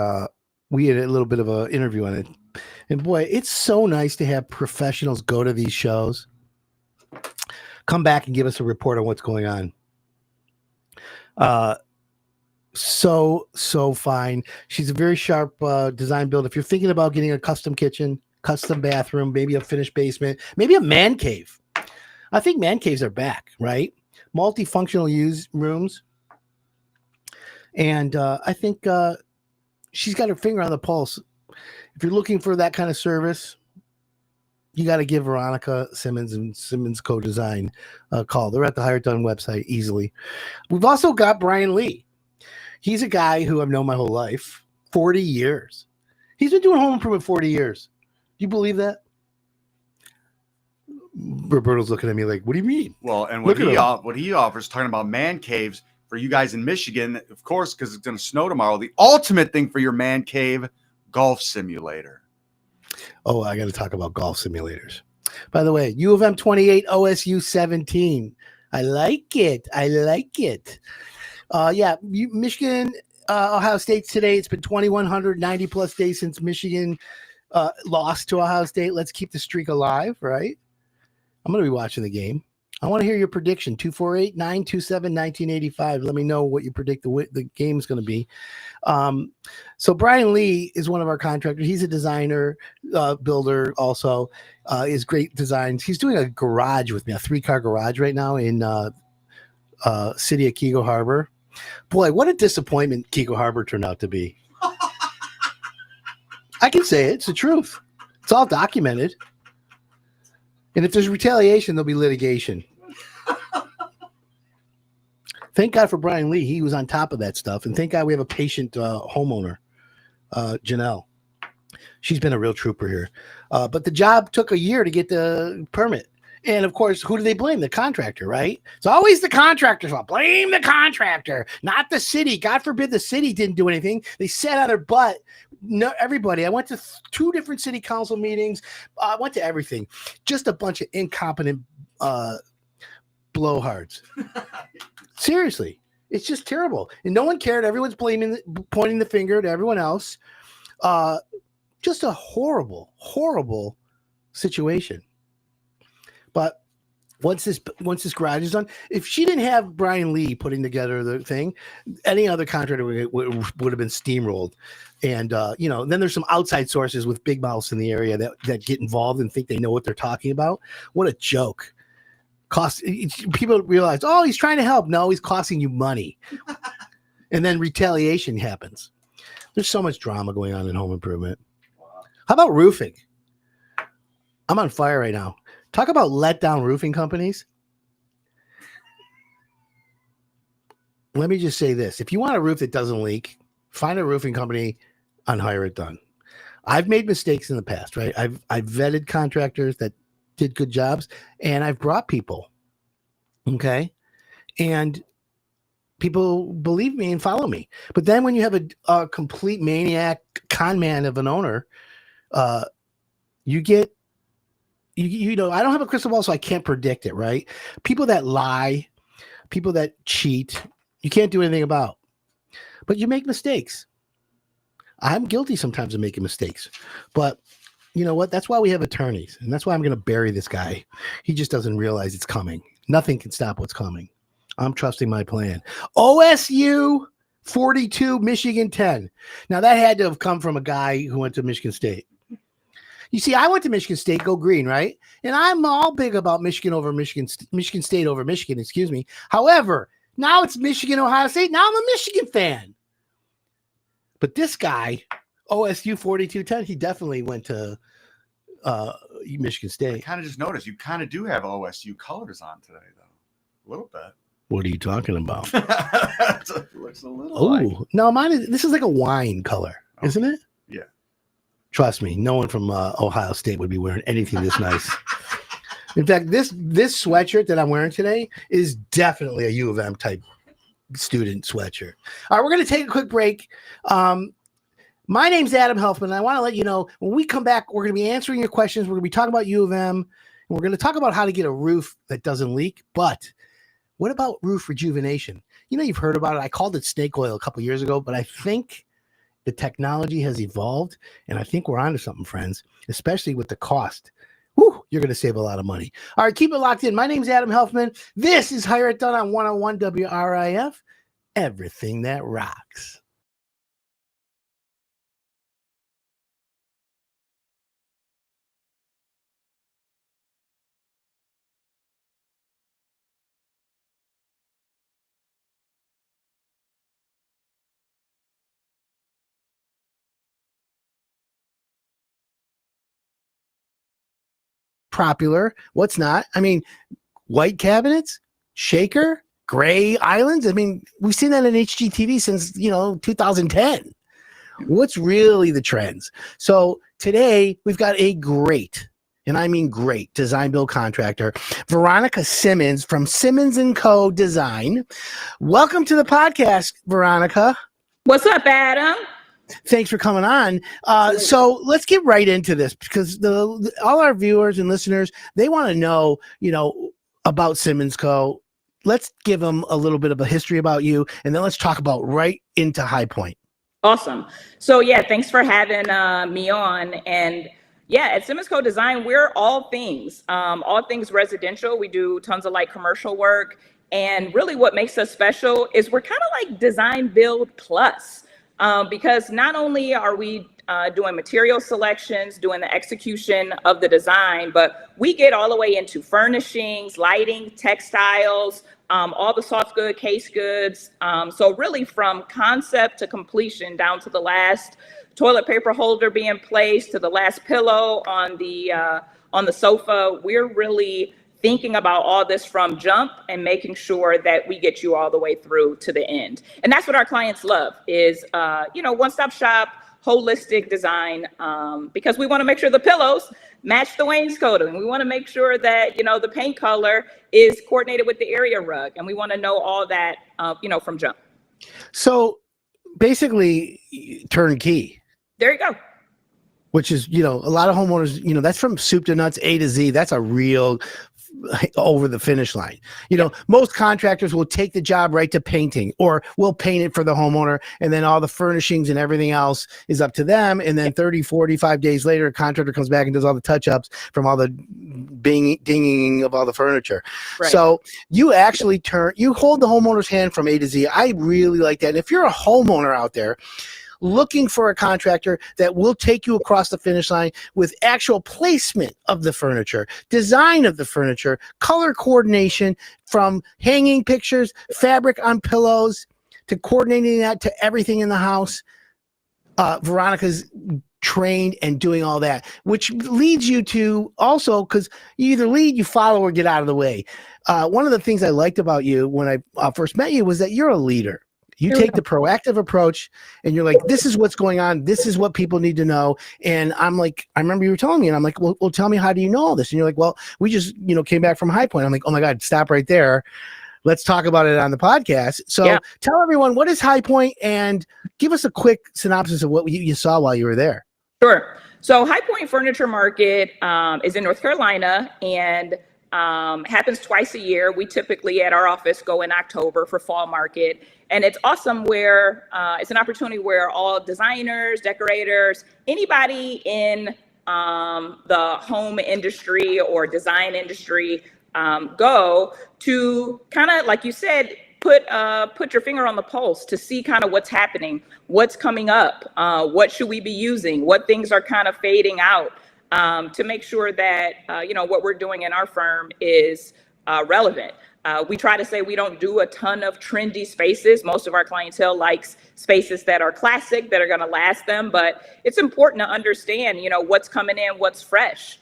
Speaker 1: we had a little bit of an interview on it. And boy, it's so nice to have professionals go to these shows, come back and give us a report on what's going on. So fine. She's a very sharp design build. If you're thinking about getting a custom kitchen, custom bathroom, maybe a finished basement, maybe a man cave. I think man caves are back, right? Multifunctional use rooms. And I think she's got her finger on the pulse. If you're looking for that kind of service, you got to give Veronica Simmons and Simmons Co-Design a call. They're at the Hire It Done website easily. We've also got Brian Lee. He's a guy who I've known my whole life, 40 years. He's been doing home improvement 40 years. Do you believe that? Roberto's looking at me like, what do you mean?
Speaker 2: Well, and
Speaker 1: Look at him.
Speaker 2: what he offers, talking about man caves for you guys in Michigan, of course, because it's going to snow tomorrow. The ultimate thing for your man cave, golf simulator.
Speaker 1: Oh, I got to talk about golf simulators. By the way, U of M 28, OSU 17. I like it. I like it. Michigan, Ohio State today. It's been 2,190 plus days since Michigan lost to Ohio State. Let's keep the streak alive, right? I'm going to be watching the game. I want to hear your prediction. 248-927-1985. Let me know what you predict the game is going to be. So Brian Lee is one of our contractors. He's a designer, builder also. Is great designs. He's doing a garage with me, a 3-car garage right now in city of Keego Harbor. Boy, what a disappointment Keego Harbor turned out to be. I can say it. It's the truth. It's all documented. And if there's retaliation, there'll be litigation. Thank God for Brian Lee. He was on top of that stuff. And thank God we have a patient homeowner, Janelle. She's been a real trooper here. But the job took a year to get the permit. And, of course, who do they blame? The contractor, right? It's always the contractor's fault. Blame the contractor, not the city. God forbid the city didn't do anything. They sat on their butt. No, everybody. I went to 2 different city council meetings. I went to everything. Just a bunch of incompetent blowhards. Seriously. It's just terrible. And no one cared. Everyone's pointing the finger to everyone else. Just a horrible, horrible situation. But once this garage is done, if she didn't have Brian Lee putting together the thing, any other contractor would have been steamrolled. And then there's some outside sources with big mouths in the area that get involved and think they know what they're talking about. What a joke! People realize, oh, he's trying to help. No, he's costing you money. And then retaliation happens. There's so much drama going on in home improvement. How about roofing? I'm on fire right now. Talk about letdown roofing companies. Let me just say this. If you want a roof that doesn't leak, find a roofing company and hire it done. I've made mistakes in the past, right? I've vetted contractors that did good jobs, and I've brought people. Okay? And people believe me and follow me. But then when you have a complete maniac con man of an owner, you get I don't have a crystal ball, so I can't predict it, right? People that lie, people that cheat, you can't do anything about. But you make mistakes. I'm guilty sometimes of making mistakes. But you know what? That's why we have attorneys. And that's why I'm going to bury this guy. He just doesn't realize it's coming. Nothing can stop what's coming. I'm trusting my plan. OSU 42, Michigan 10. Now, that had to have come from a guy who went to Michigan State. You see, I went to Michigan State, go green, right? And I'm all big about Michigan State over Michigan, excuse me. However, now it's Michigan, Ohio State. Now I'm a Michigan fan. But this guy, OSU 42-10, he definitely went to Michigan State.
Speaker 2: I kind of just noticed you kind of do have OSU colors on today, though. A little bit.
Speaker 1: What are you talking about?
Speaker 2: Looks a little like.
Speaker 1: No, this is like a wine color, isn't it?
Speaker 2: Yeah.
Speaker 1: Trust me, no one from Ohio State would be wearing anything this nice. In fact, this sweatshirt that I'm wearing today is definitely a U of M type student sweatshirt. All right, we're going to take a quick break. My name's Adam Helfman, and I want to let you know when we come back, we're going to be answering your questions. We're going to be talking about U of M, and we're going to talk about how to get a roof that doesn't leak. But what about roof rejuvenation? You've heard about it. I called it snake oil a couple years ago, but I think the technology has evolved, and I think we're onto something, friends, especially with the cost. Whew, you're going to save a lot of money. All right, keep it locked in. My name's Adam Helfman. This is Hire It Done on 101 WRIF. Everything that rocks. Popular. What's not? I mean, white cabinets, shaker, gray islands. I mean, we've seen that in HGTV since 2010. What's really the trends? So today we've got a great and I mean great, design build contractor, Veronica Simmons from Simmons & Co. Design. Welcome to the podcast, Veronica.
Speaker 5: What's up, Adam?
Speaker 1: Thanks for coming on. So let's get right into this, because all our viewers and listeners, they want to know, about Simmons Co. Let's give them a little bit of a history about you, and then let's talk about right into High Point.
Speaker 5: Awesome. So yeah, thanks for having me on. And yeah, at Simmons Co. Design, we're all things residential. We do tons of like commercial work. And really what makes us special is we're kind of like design build plus. Because not only are we doing material selections, doing the execution of the design, but we get all the way into furnishings, lighting, textiles, all the soft good, case goods. So really from concept to completion, down to the last toilet paper holder being placed, to the last pillow on the sofa, we're really thinking about all this from jump and making sure that we get you all the way through to the end. And that's what our clients love is, one-stop shop, holistic design, because we want to make sure the pillows match the wainscoting. We want to make sure that, the paint color is coordinated with the area rug. And we want to know all that, from jump.
Speaker 1: So basically turnkey.
Speaker 5: There you go.
Speaker 1: Which is, a lot of homeowners, that's from soup to nuts, A to Z. That's a real over the finish line. Most contractors will take the job right to painting, or will paint it for the homeowner, and then all the furnishings and everything else is up to them. And then 30, 45 days later, a contractor comes back and does all the touch-ups from all the dinging of all the furniture. Right. So you actually you hold the homeowner's hand from A to Z. I really like that. And if you're a homeowner out there looking for a contractor that will take you across the finish line with actual placement of the furniture, design of the furniture, color coordination, from hanging pictures, fabric on pillows, to coordinating that to everything in the house, Veronica's trained and doing all that, which leads you to also, because you either lead, you follow, or get out of the way. One of the things I liked about you when I first met you was that you're a leader. You take the proactive approach, and you're like, this is what's going on. This is what people need to know. And I'm like, I remember you were telling me, and I'm like, well, tell me, how do you know all this? And you're like, well, we just, came back from High Point. I'm like, oh my God, stop right there. Let's talk about it on the podcast. So Tell everyone, what is High Point, and give us a quick synopsis of what you saw while you were there.
Speaker 5: Sure. So High Point Furniture Market is in North Carolina, and happens twice a year. We typically at our office go in October for fall market. And it's awesome where it's an opportunity where all designers, decorators, anybody in the home industry or design industry go to kind of, like you said, put your finger on the pulse to see kind of what's happening, what's coming up, what should we be using, what things are kind of fading out, to make sure that, what we're doing in our firm is relevant. We try to say we don't do a ton of trendy spaces. Most of our clientele likes spaces that are classic, that are going to last them. But it's important to understand, what's coming in, what's fresh.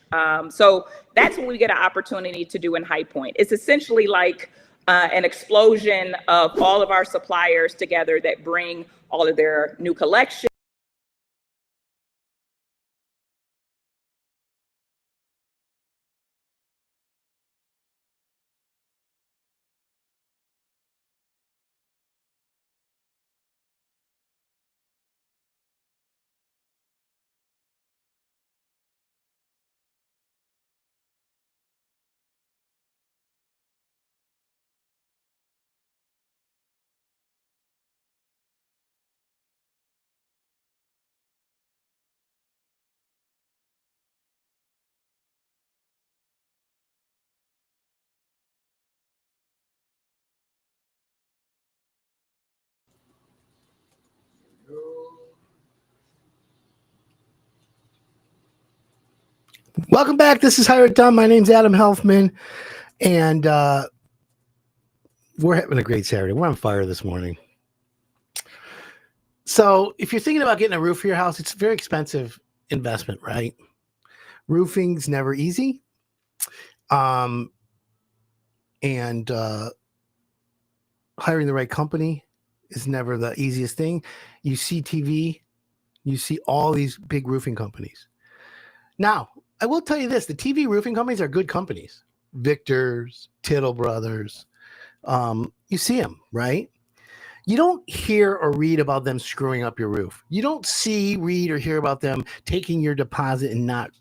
Speaker 5: So that's what we get an opportunity to do in High Point. It's essentially like an explosion of all of our suppliers together that bring all of their new collections.
Speaker 1: Welcome back. This is Hire It Done. My name's Adam Helfman, and we're having a great Saturday. We're on fire this morning. So if you're thinking about getting a roof for your house, it's a very expensive investment, right? Roofing's never easy. And hiring the right company is never the easiest thing. You see TV, you see all these big roofing companies. Now, I will tell you this: the TV roofing companies are good companies. Victor's, Tittle Brothers. You see them, right? You don't hear or read about them screwing up your roof. You don't see, read, or hear about them taking your deposit and not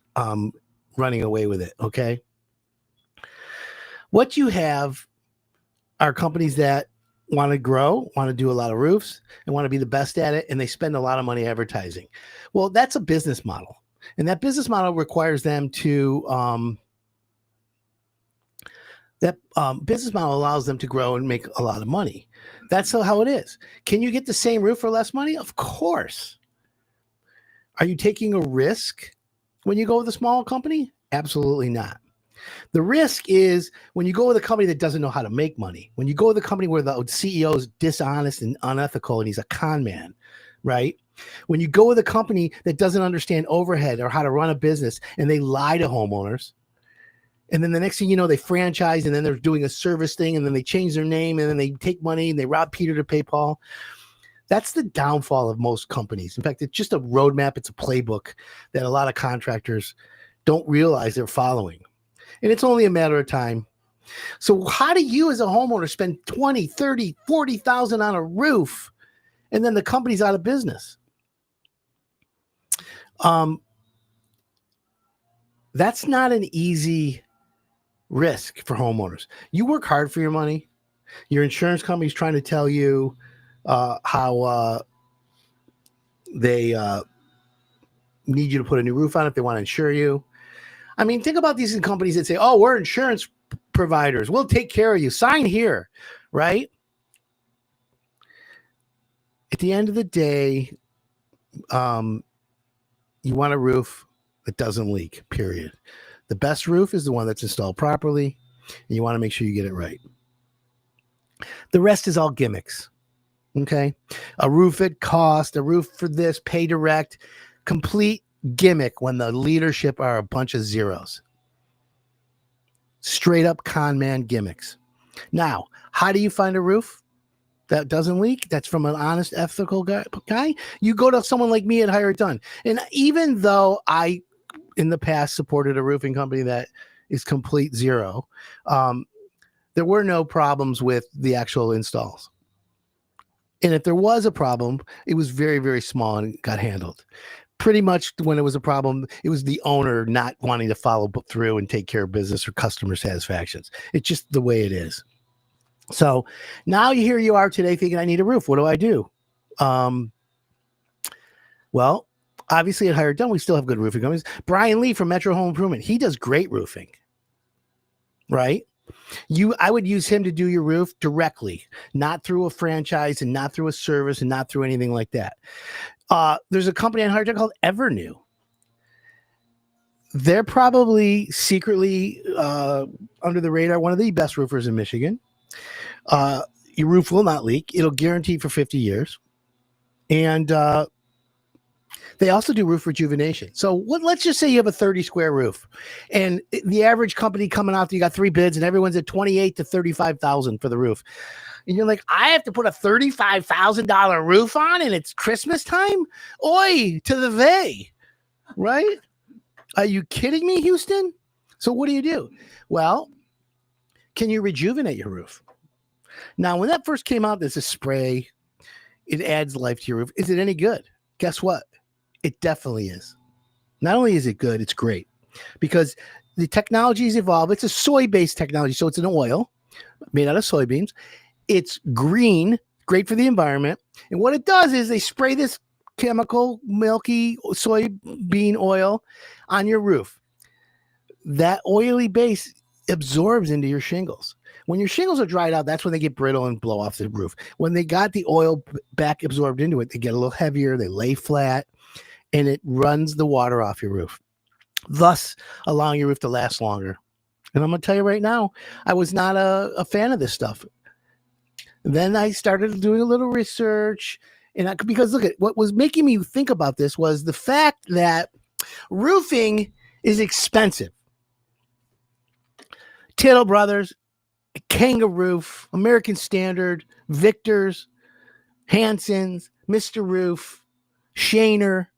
Speaker 1: running away with it. Okay. What you have are companies that want to grow, want to do a lot of roofs, and want to be the best at it, and they spend a lot of money advertising. Well, that's a business model, and that business model requires them to business model allows them to grow and make a lot of money. That's how it is. Can you get the same roof for less money? Of course. Are you taking a risk when you go with a small company? Absolutely not. The risk is when you go with a company that doesn't know how to make money, when you go with a company where the CEO is dishonest and unethical and he's a con man, right? When you go with a company that doesn't understand overhead or how to run a business and they lie to homeowners, and then the next thing you know, they franchise and then they're doing a service thing and then they change their name and then they take money and they rob Peter to pay Paul. That's the downfall of most companies. In fact, it's just a roadmap. It's a playbook that a lot of contractors don't realize they're following. And it's only a matter of time. So how do you as a homeowner spend 20, 30, 40,000 on a roof and then the company's out of business? That's not an easy risk for homeowners. You work hard for your money. Your insurance company is trying to tell you how they need you to put a new roof on if they want to insure you. I mean, think about these companies that say, oh, we're insurance providers. We'll take care of you. Sign here, right? At the end of the day, you want a roof that doesn't leak, period. The best roof is the one that's installed properly, and you want to make sure you get it right. The rest is all gimmicks, okay? A roof at cost, a roof for this, pay direct, complete gimmick when the leadership are a bunch of zeros. Straight up con man gimmicks. Now, how do you find a roof that doesn't leak? That's from an honest, ethical guy. You go to someone like me at Hire It Done. And even though I, in the past, supported a roofing company that is complete zero, there were no problems with the actual installs. And if there was a problem, it was very, very small and got handled. Pretty much when it was a problem, it was the owner not wanting to follow through and take care of business or customer satisfactions. It's just the way it is. So now here you are today thinking, I need a roof. What do I do? Well, obviously at Hire It Done, we still have good roofing companies. Brian Lee from Metro Home Improvement, he does great roofing, right? I would use him to do your roof directly, not through a franchise and not through a service and not through anything like that. There's a company on Hire It Done called Evernew. They're probably secretly under the radar, one of the best roofers in Michigan. Your roof will not leak. It'll guarantee for 50 years. And they also do roof rejuvenation. So let's just say you have a 30 square roof and the average company coming out, you got 3 bids and everyone's at $28,000 to $35,000 for the roof. And you're like, I have to put a $35,000 roof on and it's Christmas time? Oi, to the vey, right? Are you kidding me, Houston? So what do? Well, can you rejuvenate your roof? Now, when that first came out, there's a spray. It adds life to your roof. Is it any good? Guess what? It definitely is. Not only is it good, it's great because the technology has evolved. It's a soy-based technology, so it's an oil made out of soybeans. It's green, great for the environment. And what it does is they spray this chemical, milky soybean oil on your roof. That oily base absorbs into your shingles. When your shingles are dried out, that's when they get brittle and blow off the roof. When they got the oil back absorbed into it, they get a little heavier, they lay flat, and it runs the water off your roof, thus allowing your roof to last longer. And I'm going to tell you right now, I was not a fan of this stuff. Then I started doing a little research, and because look at what was making me think about this was the fact that roofing is expensive. Tittle Brothers, Kangaroo, American Standard, Victor's, Hanson's, Mr. Roof, Shaner.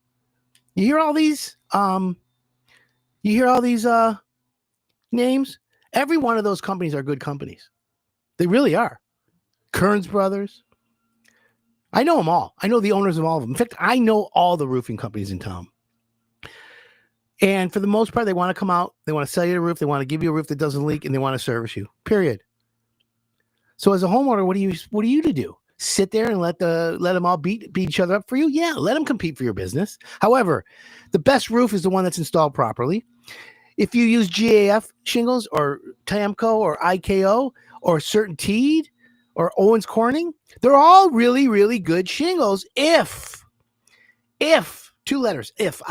Speaker 1: You hear all these? You You hear all these names? Every one of those companies are good companies. They really are. Kearns Brothers. I know them all. I know the owners of all of them. In fact, I know all the roofing companies in town. And for the most part, they want to come out. They want to sell you a roof. They want to give you a roof that doesn't leak, and they want to service you. Period. So as a homeowner, what are you to do? Sit there and let them all beat each other up for you? Yeah, let them compete for your business. However, the best roof is the one that's installed properly. If you use GAF shingles or Tamco or IKO or CertainTeed or Owens Corning, they're all really, really good shingles if 2 letters, if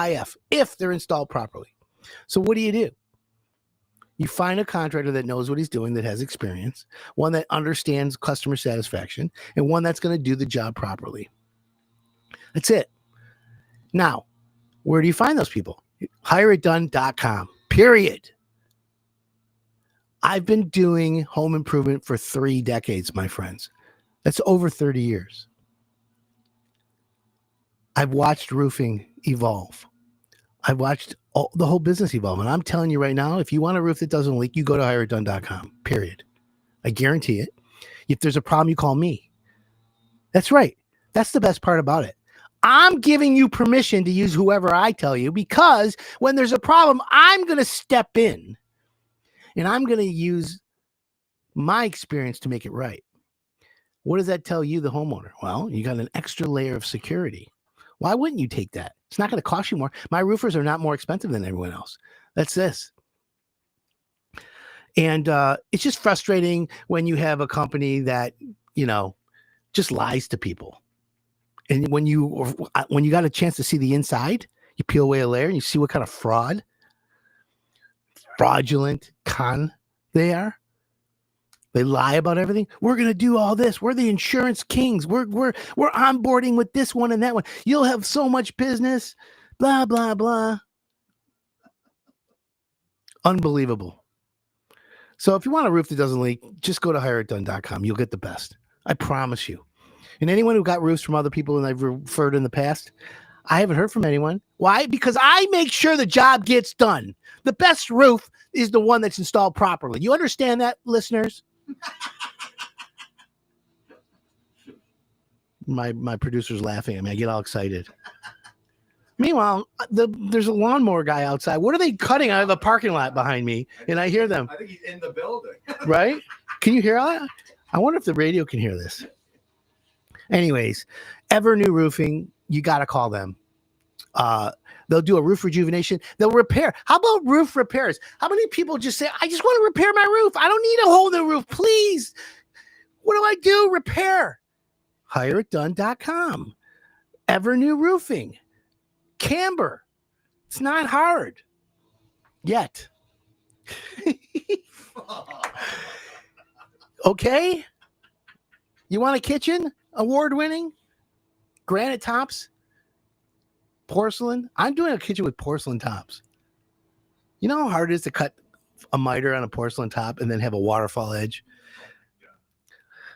Speaker 1: they're installed properly. So what do? You find a contractor that knows what he's doing, that has experience, one that understands customer satisfaction, and one that's going to do the job properly. That's it. Now, where do you find those people? HireItDone.com, period. I've been doing home improvement for 3 decades, my friends. That's over 30 years. I've watched roofing evolve. I've watched the whole business evolve. And I'm telling you right now, if you want a roof that doesn't leak, you go to HireItDone.com, period. I guarantee it. If there's a problem, you call me. That's right. That's the best part about it. I'm giving you permission to use whoever I tell you, because when there's a problem, I'm going to step in and I'm going to use my experience to make it right. What does that tell you, the homeowner? Well, you got an extra layer of security. Why wouldn't you take that? It's not going to cost you more. My roofers are not more expensive than everyone else. That's this. And it's just frustrating when you have a company that, just lies to people. And when you got a chance to see the inside, you peel away a layer and you see what kind of fraudulent con they are. They lie about everything. We're going to do all this. We're the insurance kings. We're onboarding with this one and that one. You'll have so much business. Blah, blah, blah. Unbelievable. So if you want a roof that doesn't leak, just go to HireItDone.com. You'll get the best. I promise you. And anyone who got roofs from other people and I've referred in the past, I haven't heard from anyone. Why? Because I make sure the job gets done. The best roof is the one that's installed properly. You understand that, listeners? My producer's laughing at me. I get all excited. Meanwhile, there's a lawnmower guy outside. What are they cutting out of the parking lot behind me? And I hear them.
Speaker 2: I think he's in the building.
Speaker 1: Right? Can you hear that? I wonder if the radio can hear this. Anyways, Ever New Roofing, you got to call them. They'll do a roof rejuvenation. They'll repair. How about roof repairs? How many people just say, I just want to repair my roof. I don't need a whole new roof. Please. What do I do? Repair. HireItDone.com. Ever New Roofing. Camber. It's not hard. Yet. Okay. You want a kitchen? Award-winning? Granite tops? Porcelain. I'm doing a kitchen with porcelain tops. You know how hard it is to cut a miter on a porcelain top and then have a waterfall edge?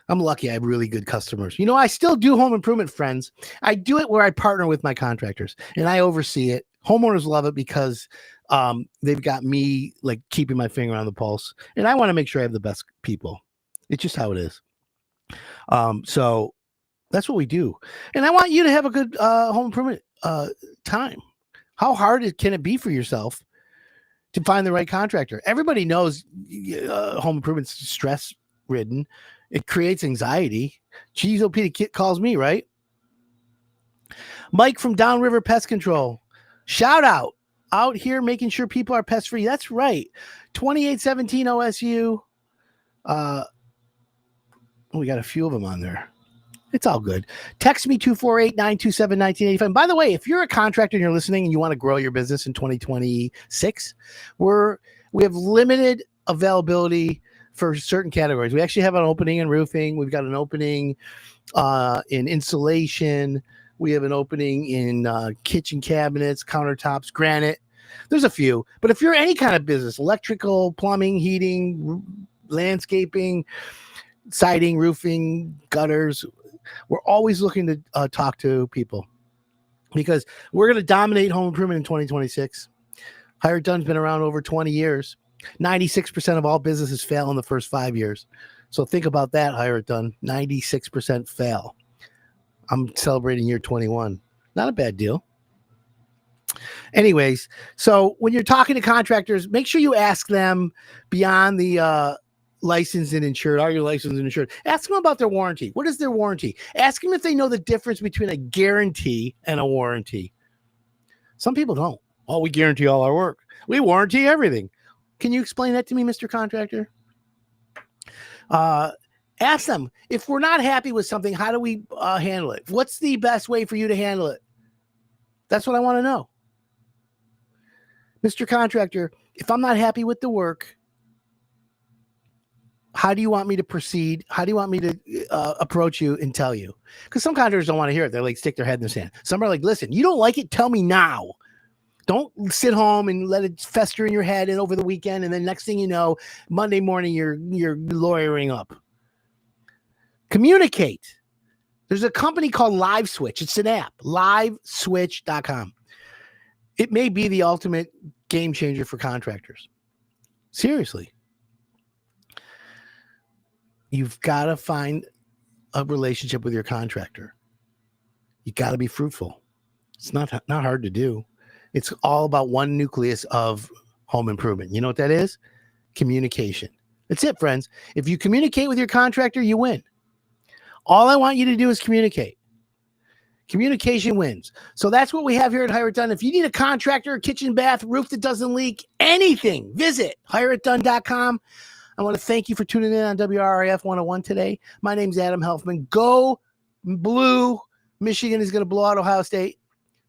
Speaker 1: I'm lucky I have really good customers. I still do home improvement, friends. I do it where I partner with my contractors and I oversee it. Homeowners love it because they've got me like keeping my finger on the pulse. And I want to make sure I have the best people. It's just how it is. So that's what we do. And I want you to have a good home improvement time. How hard can it be for yourself to find the right contractor? Everybody knows home improvement's stress ridden. It creates anxiety. Geez, OP, the kid calls me, right? Mike from Downriver Pest Control. Shout out here making sure people are pest free. That's right. 2817 OSU. We got a few of them on there. It's all good. Text me 248-927-1985. By the way, if you're a contractor and you're listening and you want to grow your business in 2026, we have limited availability for certain categories. We actually have an opening in roofing. We've got an opening in insulation. We have an opening in kitchen cabinets, countertops, granite. There's a few. But if you're any kind of business, electrical, plumbing, heating, landscaping, siding, roofing, gutters, we're always looking to talk to people because we're going to dominate home improvement in 2026. Hire It Done's been around over 20 years. 96% of all businesses fail in the first 5 years. So think about that, Hire It Done. 96% fail. I'm celebrating year 21. Not a bad deal. Anyways, so when you're talking to contractors, make sure you ask them beyond the licensed and insured. Are you licensed and insured? Ask them about their warranty. What is their warranty? Ask them if they know the difference between a guarantee and a warranty. Some people don't. Oh, we guarantee all our work. We warranty everything. Can you explain that to me, Mr. Contractor? Ask them, if we're not happy with something, how do we handle it? What's the best way for you to handle it? That's what I want to know. Mr. Contractor, if I'm not happy with the work, how do you want me to proceed? How do you want me to approach you and tell you? Because some contractors don't want to hear it. They're like, stick their head in the sand. Some are like, listen, you don't like it? Tell me now. Don't sit home and let it fester in your head and over the weekend. And then next thing you know, Monday morning, you're lawyering up. Communicate. There's a company called LiveSwitch. It's an app, liveswitch.com. It may be the ultimate game changer for contractors. Seriously. You've got to find a relationship with your contractor. You got to be fruitful. It's not hard to do. It's all about one nucleus of home improvement. You know what that is? Communication. That's it, friends. If you communicate with your contractor, you win. All I want you to do is communicate. Communication wins. So that's what we have here at Hire It Done. If you need a contractor, a kitchen, bath, roof that doesn't leak, anything, visit hireitdone.com. I want to thank you for tuning in on WRIF 101 today. My name's Adam Helfman. Go Blue. Michigan is going to blow out Ohio State.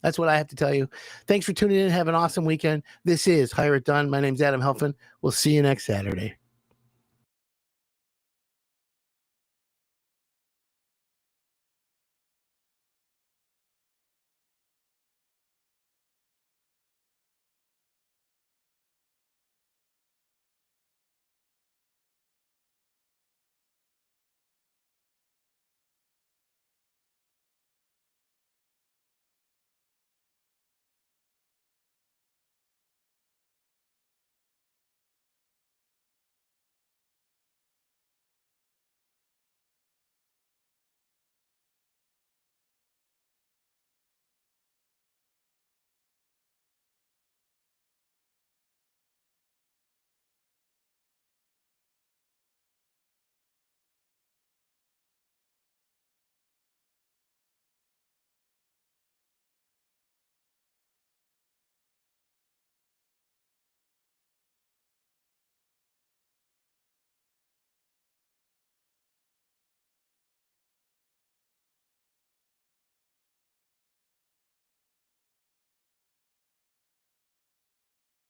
Speaker 1: That's what I have to tell you. Thanks for tuning in. Have an awesome weekend. This is Hire It Done. My name's Adam Helfman. We'll see you next Saturday.